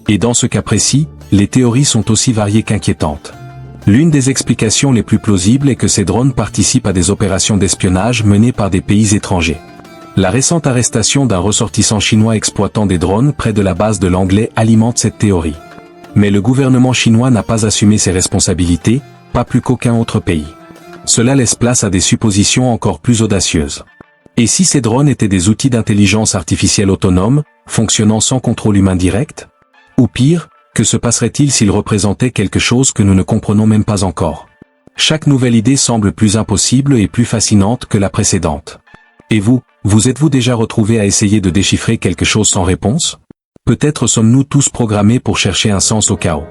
Et dans ce cas précis, les théories sont aussi variées qu'inquiétantes. L'une des explications les plus plausibles est que ces drones participent à des opérations d'espionnage menées par des pays étrangers. La récente arrestation d'un ressortissant chinois exploitant des drones près de la base de l'Anglais alimente cette théorie. Mais le gouvernement chinois n'a pas assumé ses responsabilités, pas plus qu'aucun autre pays. Cela laisse place à des suppositions encore plus audacieuses. Et si ces drones étaient des outils d'intelligence artificielle autonome, fonctionnant sans contrôle humain direct? Ou pire, que se passerait-il s'ils représentaient quelque chose que nous ne comprenons même pas encore? Chaque nouvelle idée semble plus impossible et plus fascinante que la précédente. Et vous êtes-vous déjà retrouvé à essayer de déchiffrer quelque chose sans réponse? Peut-être sommes-nous tous programmés pour chercher un sens au chaos.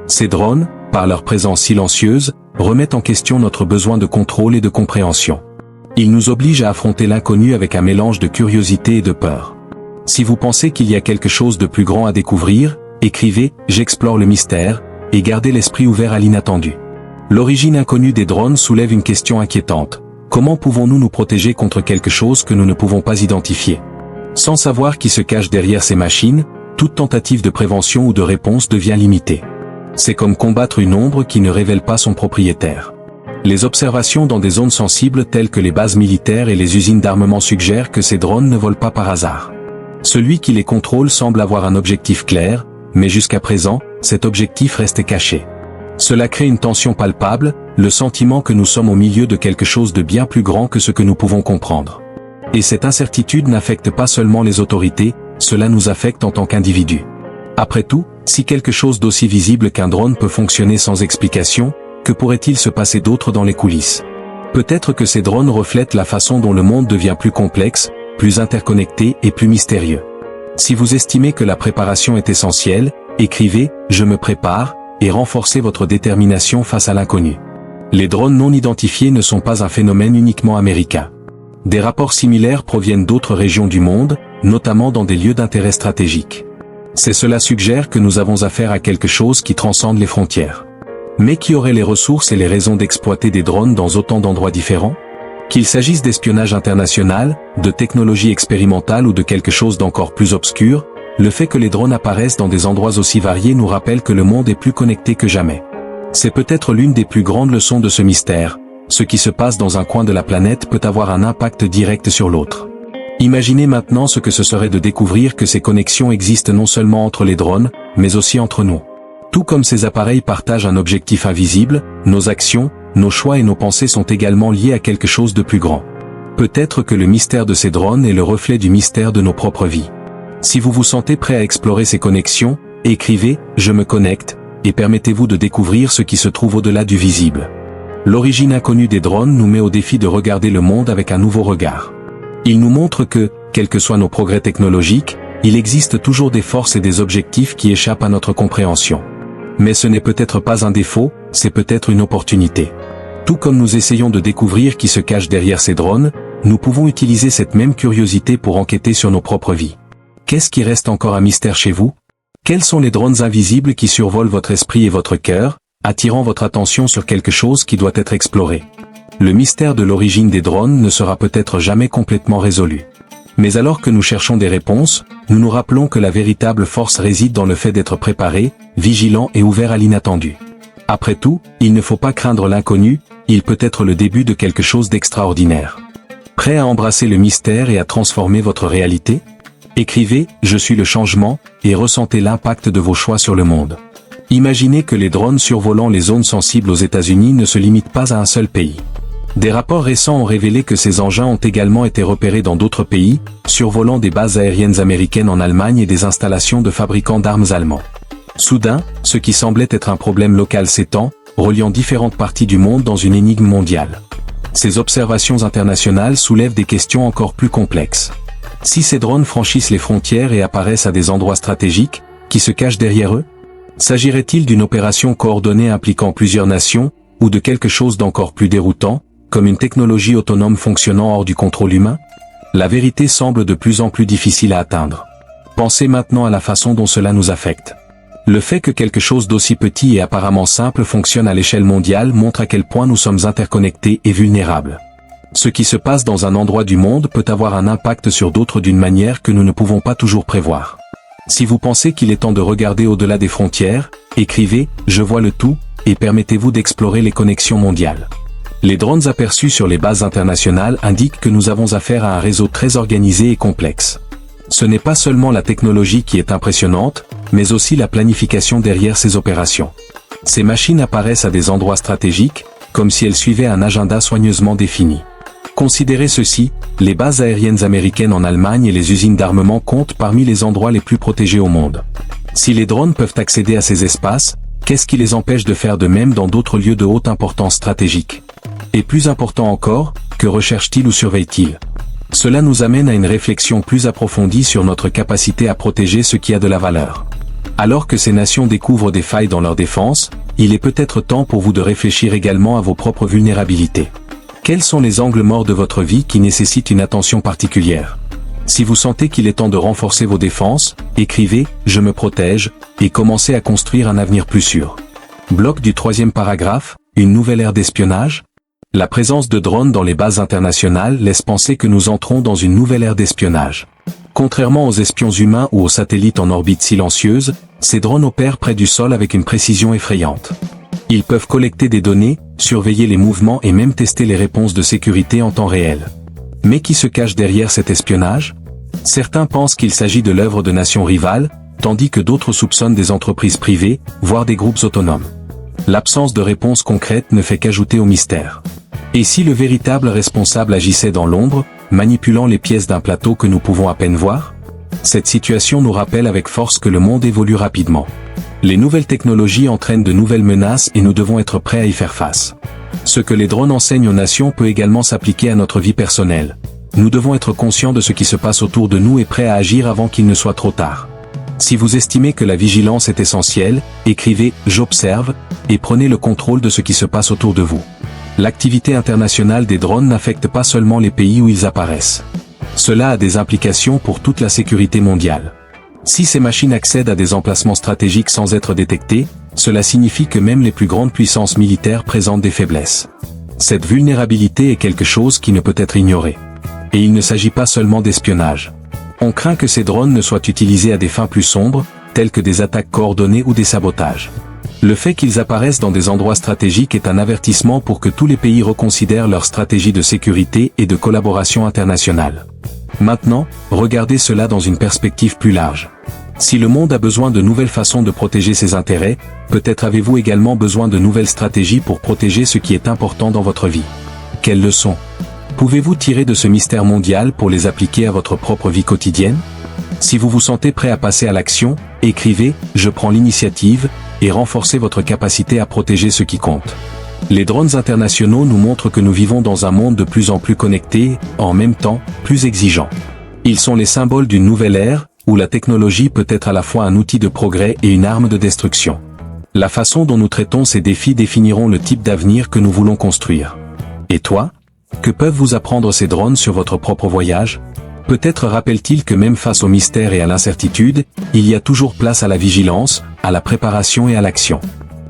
Ces drones, par leur présence silencieuse, remettent en question notre besoin de contrôle et de compréhension. Ils nous obligent à affronter l'inconnu avec un mélange de curiosité et de peur. Si vous pensez qu'il y a quelque chose de plus grand à découvrir, écrivez « J'explore le mystère » et gardez l'esprit ouvert à l'inattendu. L'origine inconnue des drones soulève une question inquiétante. Comment pouvons-nous nous protéger contre quelque chose que nous ne pouvons pas identifier? Sans savoir qui se cache derrière ces machines, toute tentative de prévention ou de réponse devient limitée. C'est comme combattre une ombre qui ne révèle pas son propriétaire. Les observations dans des zones sensibles telles que les bases militaires et les usines d'armement suggèrent que ces drones ne volent pas par hasard. Celui qui les contrôle semble avoir un objectif clair, mais jusqu'à présent, cet objectif reste caché. Cela crée une tension palpable, le sentiment que nous sommes au milieu de quelque chose de bien plus grand que ce que nous pouvons comprendre. Et cette incertitude n'affecte pas seulement les autorités, cela nous affecte en tant qu'individus. Après tout, si quelque chose d'aussi visible qu'un drone peut fonctionner sans explication, que pourrait-il se passer d'autre dans les coulisses? Peut-être que ces drones reflètent la façon dont le monde devient plus complexe, plus interconnecté et plus mystérieux. Si vous estimez que la préparation est essentielle, écrivez « Je me prépare » et renforcez votre détermination face à l'inconnu. Les drones non identifiés ne sont pas un phénomène uniquement américain. Des rapports similaires proviennent d'autres régions du monde, notamment dans des lieux d'intérêt stratégique. Cela suggère que nous avons affaire à quelque chose qui transcende les frontières. Mais qui aurait les ressources et les raisons d'exploiter des drones dans autant d'endroits différents? Qu'il s'agisse d'espionnage international, de technologie expérimentale ou de quelque chose d'encore plus obscur, le fait que les drones apparaissent dans des endroits aussi variés nous rappelle que le monde est plus connecté que jamais. C'est peut-être l'une des plus grandes leçons de ce mystère. Ce qui se passe dans un coin de la planète peut avoir un impact direct sur l'autre. Imaginez maintenant ce que ce serait de découvrir que ces connexions existent non seulement entre les drones, mais aussi entre nous. Tout comme ces appareils partagent un objectif invisible, nos actions, nos choix et nos pensées sont également liés à quelque chose de plus grand. Peut-être que le mystère de ces drones est le reflet du mystère de nos propres vies. Si vous vous sentez prêt à explorer ces connexions, écrivez « Je me connecte » et permettez-vous de découvrir ce qui se trouve au-delà du visible. L'origine inconnue des drones nous met au défi de regarder le monde avec un nouveau regard. Il nous montre que, quels que soient nos progrès technologiques, il existe toujours des forces et des objectifs qui échappent à notre compréhension. Mais ce n'est peut-être pas un défaut, c'est peut-être une opportunité. Tout comme nous essayons de découvrir qui se cache derrière ces drones, nous pouvons utiliser cette même curiosité pour enquêter sur nos propres vies. Qu'est-ce qui reste encore un mystère chez vous? Quels sont les drones invisibles qui survolent votre esprit et votre cœur, attirant votre attention sur quelque chose qui doit être exploré? Le mystère de l'origine des drones ne sera peut-être jamais complètement résolu. Mais alors que nous cherchons des réponses, nous nous rappelons que la véritable force réside dans le fait d'être préparé, vigilant et ouvert à l'inattendu. Après tout, il ne faut pas craindre l'inconnu, il peut être le début de quelque chose d'extraordinaire. Prêt à embrasser le mystère et à transformer votre réalité? Écrivez « Je suis le changement » et ressentez l'impact de vos choix sur le monde. Imaginez que les drones survolant les zones sensibles aux États-Unis ne se limitent pas à un seul pays. Des rapports récents ont révélé que ces engins ont également été repérés dans d'autres pays, survolant des bases aériennes américaines en Allemagne et des installations de fabricants d'armes allemands. Soudain, ce qui semblait être un problème local s'étend, reliant différentes parties du monde dans une énigme mondiale. Ces observations internationales soulèvent des questions encore plus complexes. Si ces drones franchissent les frontières et apparaissent à des endroits stratégiques, qui se cachent derrière eux? S'agirait-il d'une opération coordonnée impliquant plusieurs nations, ou de quelque chose d'encore plus déroutant, comme une technologie autonome fonctionnant hors du contrôle humain? La vérité semble de plus en plus difficile à atteindre. Pensez maintenant à la façon dont cela nous affecte. Le fait que quelque chose d'aussi petit et apparemment simple fonctionne à l'échelle mondiale montre à quel point nous sommes interconnectés et vulnérables. Ce qui se passe dans un endroit du monde peut avoir un impact sur d'autres d'une manière que nous ne pouvons pas toujours prévoir. Si vous pensez qu'il est temps de regarder au-delà des frontières, écrivez « Je vois le tout » et permettez-vous d'explorer les connexions mondiales. Les drones aperçus sur les bases internationales indiquent que nous avons affaire à un réseau très organisé et complexe. Ce n'est pas seulement la technologie qui est impressionnante, mais aussi la planification derrière ces opérations. Ces machines apparaissent à des endroits stratégiques, comme si elles suivaient un agenda soigneusement défini. Considérez ceci, les bases aériennes américaines en Allemagne et les usines d'armement comptent parmi les endroits les plus protégés au monde. Si les drones peuvent accéder à ces espaces, qu'est-ce qui les empêche de faire de même dans d'autres lieux de haute importance stratégique? Et plus important encore, que recherche-t-il ou surveille-t-il? Cela nous amène à une réflexion plus approfondie sur notre capacité à protéger ce qui a de la valeur. Alors que ces nations découvrent des failles dans leur défense, il est peut-être temps pour vous de réfléchir également à vos propres vulnérabilités. Quels sont les angles morts de votre vie qui nécessitent une attention particulière? Si vous sentez qu'il est temps de renforcer vos défenses, écrivez « Je me protège » et commencez à construire un avenir plus sûr. Bloc du 3e paragraphe, une nouvelle ère d'espionnage? La présence de drones dans les bases internationales laisse penser que nous entrons dans une nouvelle ère d'espionnage. Contrairement aux espions humains ou aux satellites en orbite silencieuse, Ces drones opèrent près du sol avec une précision effrayante. Ils peuvent collecter des données, surveiller les mouvements et même tester les réponses de sécurité en temps réel. Mais qui se cache derrière cet espionnage? Certains pensent qu'il s'agit de l'œuvre de nations rivales, tandis que d'autres soupçonnent des entreprises privées, voire des groupes autonomes. L'absence de réponse concrète ne fait qu'ajouter au mystère. Et si le véritable responsable agissait dans l'ombre, manipulant les pièces d'un plateau que nous pouvons à peine voir? Cette situation nous rappelle avec force que le monde évolue rapidement. Les nouvelles technologies entraînent de nouvelles menaces et nous devons être prêts à y faire face. Ce que les drones enseignent aux nations peut également s'appliquer à notre vie personnelle. Nous devons être conscients de ce qui se passe autour de nous et prêts à agir avant qu'il ne soit trop tard. Si vous estimez que la vigilance est essentielle, écrivez « J'observe » et prenez le contrôle de ce qui se passe autour de vous. L'activité internationale des drones n'affecte pas seulement les pays où ils apparaissent. Cela a des implications pour toute la sécurité mondiale. Si ces machines accèdent à des emplacements stratégiques sans être détectées, cela signifie que même les plus grandes puissances militaires présentent des faiblesses. Cette vulnérabilité est quelque chose qui ne peut être ignoré. Et il ne s'agit pas seulement d'espionnage. On craint que ces drones ne soient utilisés à des fins plus sombres, telles que des attaques coordonnées ou des sabotages. Le fait qu'ils apparaissent dans des endroits stratégiques est un avertissement pour que tous les pays reconsidèrent leur stratégie de sécurité et de collaboration internationale. Maintenant, regardez cela dans une perspective plus large. Si le monde a besoin de nouvelles façons de protéger ses intérêts, peut-être avez-vous également besoin de nouvelles stratégies pour protéger ce qui est important dans votre vie. Quelles leçons pouvez-vous tirer de ce mystère mondial pour les appliquer à votre propre vie quotidienne? Si vous vous sentez prêt à passer à l'action, écrivez « Je prends l'initiative » et renforcez votre capacité à protéger ce qui compte. Les drones internationaux nous montrent que nous vivons dans un monde de plus en plus connecté, en même temps, plus exigeant. Ils sont les symboles d'une nouvelle ère, où la technologie peut être à la fois un outil de progrès et une arme de destruction. La façon dont nous traitons ces défis définiront le type d'avenir que nous voulons construire. Et toi? Que peuvent vous apprendre ces drones sur votre propre voyage? Peut-être rappellent-ils que même face au mystère et à l'incertitude, il y a toujours place à la vigilance, à la préparation et à l'action.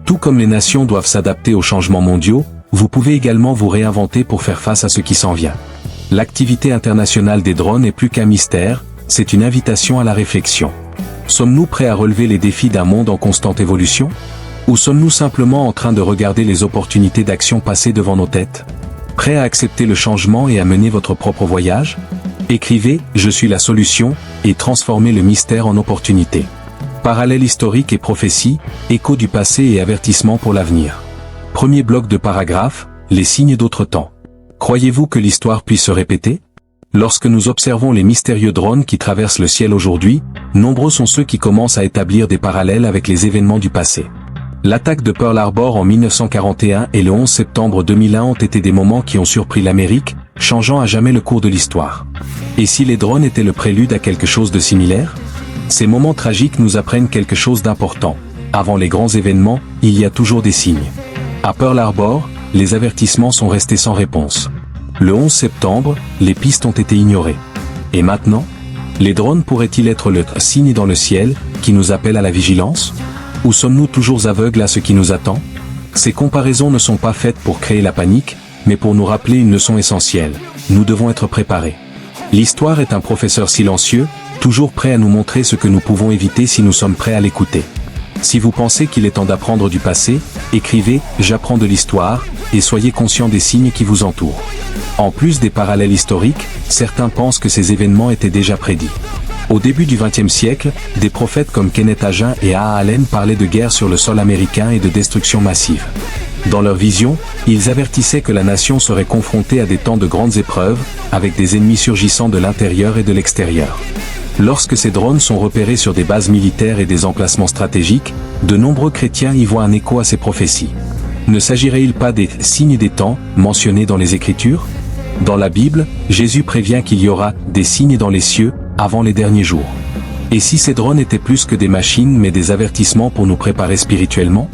Tout comme les nations doivent s'adapter aux changements mondiaux, vous pouvez également vous réinventer pour faire face à ce qui s'en vient. L'activité internationale des drones n'est plus qu'un mystère, c'est une invitation à la réflexion. Sommes-nous prêts à relever les défis d'un monde en constante évolution? Ou sommes-nous simplement en train de regarder les opportunités d'action passer devant nos têtes? Prêts à accepter le changement et à mener votre propre voyage? Écrivez « Je suis la solution » et transformez le mystère en opportunité. Parallèle historique et prophétie, écho du passé et avertissement pour l'avenir. Premier bloc de paragraphe, les signes d'autre temps. Croyez-vous que l'histoire puisse se répéter? Lorsque nous observons les mystérieux drones qui traversent le ciel aujourd'hui, nombreux sont ceux qui commencent à établir des parallèles avec les événements du passé. L'attaque de Pearl Harbor en 1941 et le 11 septembre 2001 ont été des moments qui ont surpris l'Amérique, changeant à jamais le cours de l'histoire. Et si les drones étaient le prélude à quelque chose de similaire? Ces moments tragiques nous apprennent quelque chose d'important. Avant les grands événements, il y a toujours des signes. À Pearl Harbor, les avertissements sont restés sans réponse. Le 11 septembre, les pistes ont été ignorées. Et maintenant? Les drones pourraient-ils être le signe dans le ciel, qui nous appelle à la vigilance? Ou sommes-nous toujours aveugles à ce qui nous attend? Ces comparaisons ne sont pas faites pour créer la panique, mais pour nous rappeler une leçon essentielle. Nous devons être préparés. L'histoire est un professeur silencieux, toujours prêt à nous montrer ce que nous pouvons éviter si nous sommes prêts à l'écouter. Si vous pensez qu'il est temps d'apprendre du passé, écrivez « J'apprends de l'histoire » et soyez conscient des signes qui vous entourent. En plus des parallèles historiques, certains pensent que ces événements étaient déjà prédits. Au début du XXe siècle, des prophètes comme Kenneth Hagin et A.A. Allen parlaient de guerre sur le sol américain et de destruction massive. Dans leur vision, ils avertissaient que la nation serait confrontée à des temps de grandes épreuves, avec des ennemis surgissant de l'intérieur et de l'extérieur. Lorsque ces drones sont repérés sur des bases militaires et des emplacements stratégiques, de nombreux chrétiens y voient un écho à ces prophéties. Ne s'agirait-il pas des « signes des temps » mentionnés dans les Écritures? Dans la Bible, Jésus prévient qu'il y aura « des signes dans les cieux » avant les derniers jours. Et si ces drones étaient plus que des machines mais des avertissements pour nous préparer spirituellement?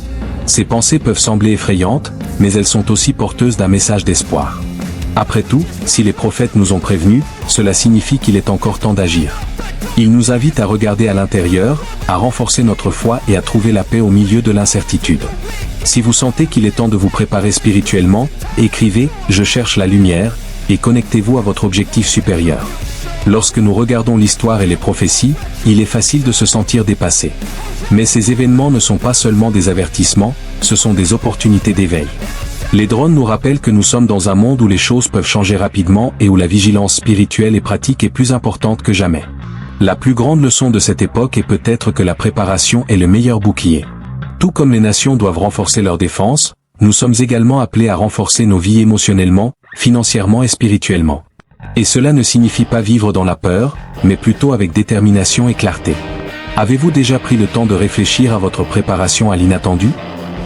Ces pensées peuvent sembler effrayantes, mais elles sont aussi porteuses d'un message d'espoir. Après tout, si les prophètes nous ont prévenus, cela signifie qu'il est encore temps d'agir. Ils nous invitent à regarder à l'intérieur, à renforcer notre foi et à trouver la paix au milieu de l'incertitude. Si vous sentez qu'il est temps de vous préparer spirituellement, écrivez « Je cherche la lumière » et connectez-vous à votre objectif supérieur. Lorsque nous regardons l'histoire et les prophéties, il est facile de se sentir dépassé. Mais ces événements ne sont pas seulement des avertissements, ce sont des opportunités d'éveil. Les drones nous rappellent que nous sommes dans un monde où les choses peuvent changer rapidement et où la vigilance spirituelle et pratique est plus importante que jamais. La plus grande leçon de cette époque est peut-être que la préparation est le meilleur bouclier. Tout comme les nations doivent renforcer leur défense, nous sommes également appelés à renforcer nos vies émotionnellement, financièrement et spirituellement. Et cela ne signifie pas vivre dans la peur, mais plutôt avec détermination et clarté. Avez-vous déjà pris le temps de réfléchir à votre préparation à l'inattendu ?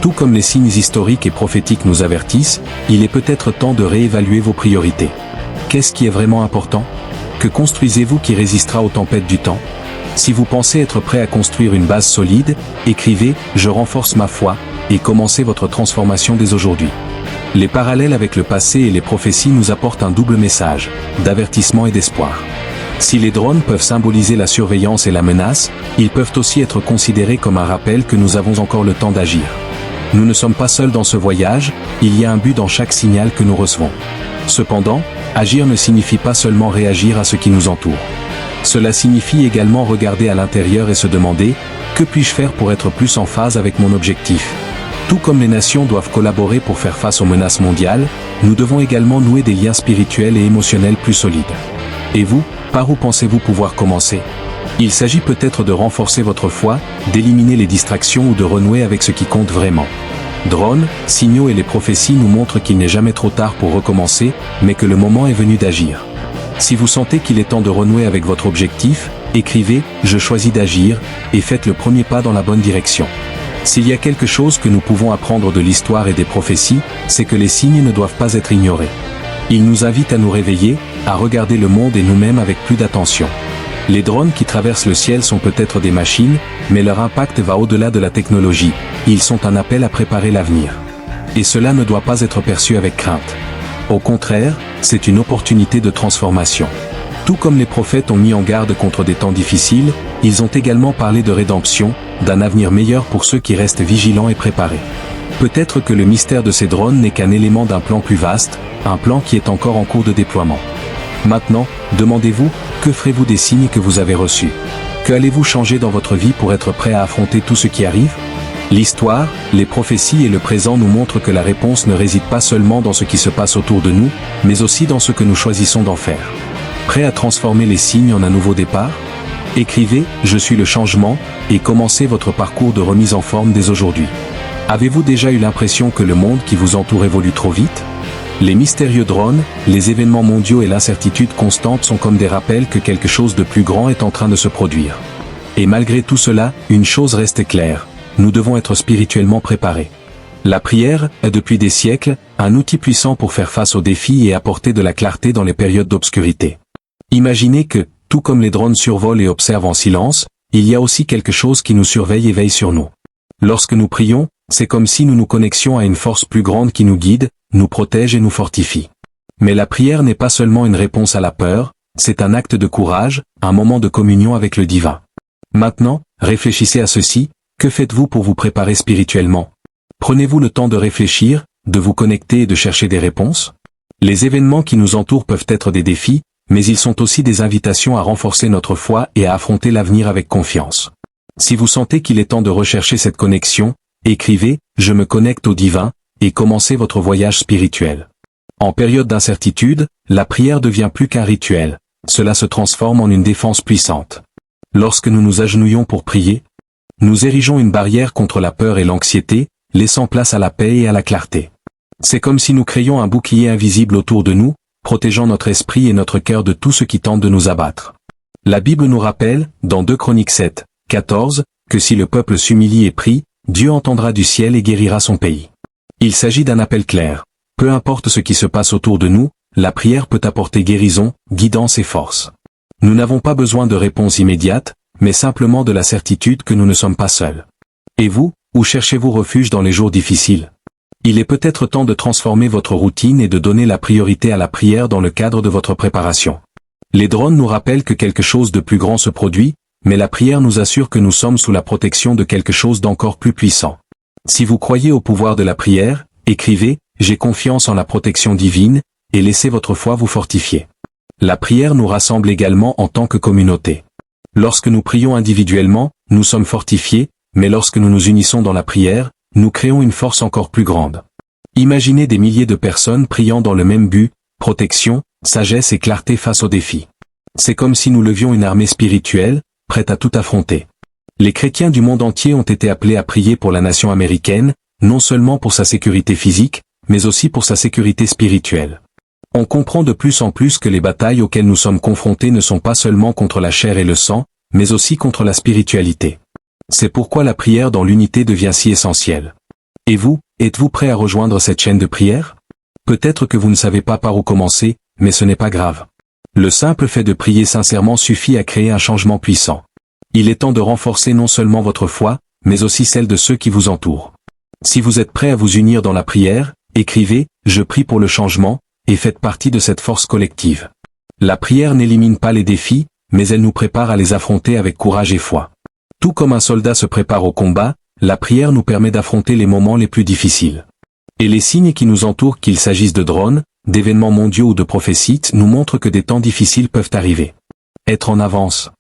Tout comme les signes historiques et prophétiques nous avertissent, il est peut-être temps de réévaluer vos priorités. Qu'est-ce qui est vraiment important ? Que construisez-vous qui résistera aux tempêtes du temps ? Si vous pensez être prêt à construire une base solide, écrivez « Je renforce ma foi » et commencez votre transformation dès aujourd'hui. Les parallèles avec le passé et les prophéties nous apportent un double message, d'avertissement et d'espoir. Si les drones peuvent symboliser la surveillance et la menace, ils peuvent aussi être considérés comme un rappel que nous avons encore le temps d'agir. Nous ne sommes pas seuls dans ce voyage, il y a un but dans chaque signal que nous recevons. Cependant, agir ne signifie pas seulement réagir à ce qui nous entoure. Cela signifie également regarder à l'intérieur et se demander « Que puis-je faire pour être plus en phase avec mon objectif ?» Tout comme les nations doivent collaborer pour faire face aux menaces mondiales, nous devons également nouer des liens spirituels et émotionnels plus solides. Et vous, par où pensez-vous pouvoir commencer ? Il s'agit peut-être de renforcer votre foi, d'éliminer les distractions ou de renouer avec ce qui compte vraiment. Drones, signaux et les prophéties nous montrent qu'il n'est jamais trop tard pour recommencer, mais que le moment est venu d'agir. Si vous sentez qu'il est temps de renouer avec votre objectif, écrivez « Je choisis d'agir » et faites le premier pas dans la bonne direction. S'il y a quelque chose que nous pouvons apprendre de l'histoire et des prophéties, c'est que les signes ne doivent pas être ignorés. Ils nous invitent à nous réveiller, à regarder le monde et nous-mêmes avec plus d'attention. Les drones qui traversent le ciel sont peut-être des machines, mais leur impact va au-delà de la technologie. Ils sont un appel à préparer l'avenir. Et cela ne doit pas être perçu avec crainte. Au contraire, c'est une opportunité de transformation. Tout comme les prophètes ont mis en garde contre des temps difficiles, ils ont également parlé de rédemption, d'un avenir meilleur pour ceux qui restent vigilants et préparés. Peut-être que le mystère de ces drones n'est qu'un élément d'un plan plus vaste, un plan qui est encore en cours de déploiement. Maintenant, demandez-vous, que ferez-vous des signes que vous avez reçus ? Que allez-vous changer dans votre vie pour être prêt à affronter tout ce qui arrive ? L'histoire, les prophéties et le présent nous montrent que la réponse ne réside pas seulement dans ce qui se passe autour de nous, mais aussi dans ce que nous choisissons d'en faire. Prêt à transformer les signes en un nouveau départ ? Écrivez « Je suis le changement » et commencez votre parcours de remise en forme dès aujourd'hui. Avez-vous déjà eu l'impression que le monde qui vous entoure évolue trop vite ? Les mystérieux drones, les événements mondiaux et l'incertitude constante sont comme des rappels que quelque chose de plus grand est en train de se produire. Et malgré tout cela, une chose reste claire, nous devons être spirituellement préparés. La prière est depuis des siècles un outil puissant pour faire face aux défis et apporter de la clarté dans les périodes d'obscurité. Imaginez que, tout comme les drones survolent et observent en silence, il y a aussi quelque chose qui nous surveille et veille sur nous. Lorsque nous prions, c'est comme si nous nous connections à une force plus grande qui nous guide, nous protège et nous fortifie. Mais la prière n'est pas seulement une réponse à la peur, c'est un acte de courage, un moment de communion avec le divin. Maintenant, réfléchissez à ceci, que faites-vous pour vous préparer spirituellement ? Prenez-vous le temps de réfléchir, de vous connecter et de chercher des réponses ? Les événements qui nous entourent peuvent être des défis, mais ils sont aussi des invitations à renforcer notre foi et à affronter l'avenir avec confiance. Si vous sentez qu'il est temps de rechercher cette connexion, écrivez « Je me connecte au divin » et commencez votre voyage spirituel. En période d'incertitude, la prière devient plus qu'un rituel, cela se transforme en une défense puissante. Lorsque nous nous agenouillons pour prier, nous érigeons une barrière contre la peur et l'anxiété, laissant place à la paix et à la clarté. C'est comme si nous créions un bouclier invisible autour de nous, protégeant notre esprit et notre cœur de tout ce qui tente de nous abattre. La Bible nous rappelle, dans 2 Chroniques 7, 14, que si le peuple s'humilie et prie, Dieu entendra du ciel et guérira son pays. Il s'agit d'un appel clair. Peu importe ce qui se passe autour de nous, la prière peut apporter guérison, guidance et force. Nous n'avons pas besoin de réponses immédiates, mais simplement de la certitude que nous ne sommes pas seuls. Et vous, où cherchez-vous refuge dans les jours difficiles ? Il est peut-être temps de transformer votre routine et de donner la priorité à la prière dans le cadre de votre préparation. Les drones nous rappellent que quelque chose de plus grand se produit, mais la prière nous assure que nous sommes sous la protection de quelque chose d'encore plus puissant. Si vous croyez au pouvoir de la prière, écrivez « J'ai confiance en la protection divine » et laissez votre foi vous fortifier. La prière nous rassemble également en tant que communauté. Lorsque nous prions individuellement, nous sommes fortifiés, mais lorsque nous nous unissons dans la prière, nous créons une force encore plus grande. Imaginez des milliers de personnes priant dans le même but, protection, sagesse et clarté face aux défis. C'est comme si nous levions une armée spirituelle, prête à tout affronter. Les chrétiens du monde entier ont été appelés à prier pour la nation américaine, non seulement pour sa sécurité physique, mais aussi pour sa sécurité spirituelle. On comprend de plus en plus que les batailles auxquelles nous sommes confrontés ne sont pas seulement contre la chair et le sang, mais aussi contre la spiritualité. C'est pourquoi la prière dans l'unité devient si essentielle. Et vous, êtes-vous prêt à rejoindre cette chaîne de prière? Peut-être que vous ne savez pas par où commencer, mais ce n'est pas grave. Le simple fait de prier sincèrement suffit à créer un changement puissant. Il est temps de renforcer non seulement votre foi, mais aussi celle de ceux qui vous entourent. Si vous êtes prêt à vous unir dans la prière, écrivez « Je prie pour le changement » et faites partie de cette force collective. La prière n'élimine pas les défis, mais elle nous prépare à les affronter avec courage et foi. Tout comme un soldat se prépare au combat, la prière nous permet d'affronter les moments les plus difficiles. Et les signes qui nous entourent, qu'il s'agisse de drones, d'événements mondiaux ou de prophéties, nous montrent que des temps difficiles peuvent arriver. Être en avance.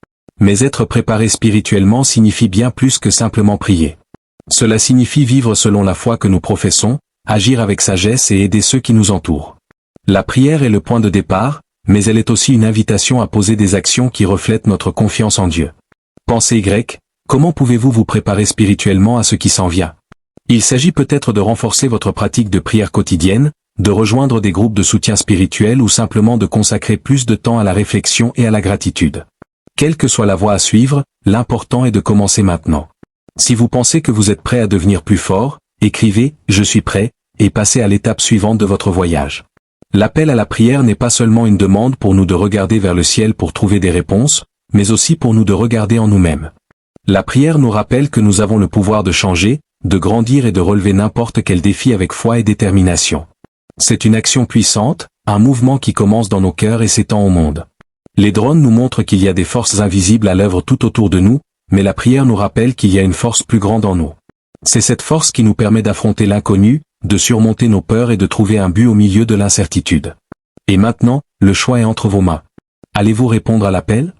Mais être préparé spirituellement signifie bien plus que simplement prier. Cela signifie vivre selon la foi que nous professons, agir avec sagesse et aider ceux qui nous entourent. La prière est le point de départ, mais elle est aussi une invitation à poser des actions qui reflètent notre confiance en Dieu. Pensée grecque, comment pouvez-vous vous préparer spirituellement à ce qui s'en vient? Il s'agit peut-être de renforcer votre pratique de prière quotidienne, de rejoindre des groupes de soutien spirituel ou simplement de consacrer plus de temps à la réflexion et à la gratitude. Quelle que soit la voie à suivre, l'important est de commencer maintenant. Si vous pensez que vous êtes prêt à devenir plus fort, écrivez « Je suis prêt » et passez à l'étape suivante de votre voyage. L'appel à la prière n'est pas seulement une demande pour nous de regarder vers le ciel pour trouver des réponses, mais aussi pour nous de regarder en nous-mêmes. La prière nous rappelle que nous avons le pouvoir de changer, de grandir et de relever n'importe quel défi avec foi et détermination. C'est une action puissante, un mouvement qui commence dans nos cœurs et s'étend au monde. Les drones nous montrent qu'il y a des forces invisibles à l'œuvre tout autour de nous, mais la prière nous rappelle qu'il y a une force plus grande en nous. C'est cette force qui nous permet d'affronter l'inconnu, de surmonter nos peurs et de trouver un but au milieu de l'incertitude. Et maintenant, le choix est entre vos mains. Allez-vous répondre à l'appel?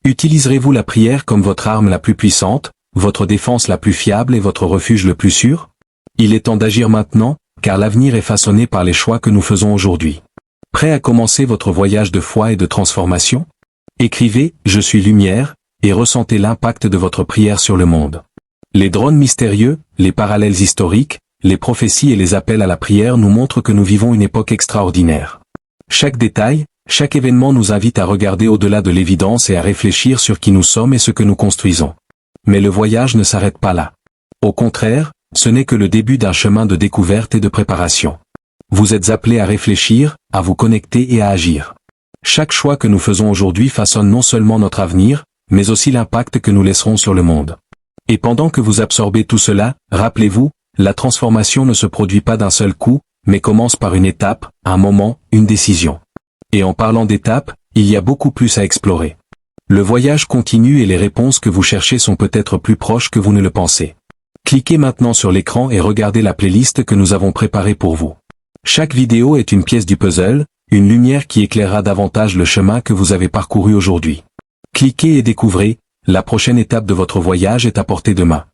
Utiliserez-vous la prière comme votre arme la plus puissante, votre défense la plus fiable et votre refuge le plus sûr? Il est temps d'agir maintenant, car l'avenir est façonné par les choix que nous faisons aujourd'hui. Prêt à commencer votre voyage de foi et de transformation? Écrivez « Je suis lumière » et ressentez l'impact de votre prière sur le monde. Les drones mystérieux, les parallèles historiques, les prophéties et les appels à la prière nous montrent que nous vivons une époque extraordinaire. Chaque détail, chaque événement nous invite à regarder au-delà de l'évidence et à réfléchir sur qui nous sommes et ce que nous construisons. Mais le voyage ne s'arrête pas là. Au contraire, ce n'est que le début d'un chemin de découverte et de préparation. Vous êtes appelés à réfléchir, à vous connecter et à agir. Chaque choix que nous faisons aujourd'hui façonne non seulement notre avenir, mais aussi l'impact que nous laisserons sur le monde. Et pendant que vous absorbez tout cela, rappelez-vous, la transformation ne se produit pas d'un seul coup, mais commence par une étape, un moment, une décision. Et en parlant d'étapes, il y a beaucoup plus à explorer. Le voyage continue et les réponses que vous cherchez sont peut-être plus proches que vous ne le pensez. Cliquez maintenant sur l'écran et regardez la playlist que nous avons préparée pour vous. Chaque vidéo est une pièce du puzzle, une lumière qui éclairera davantage le chemin que vous avez parcouru aujourd'hui. Cliquez et découvrez, la prochaine étape de votre voyage est à portée de main.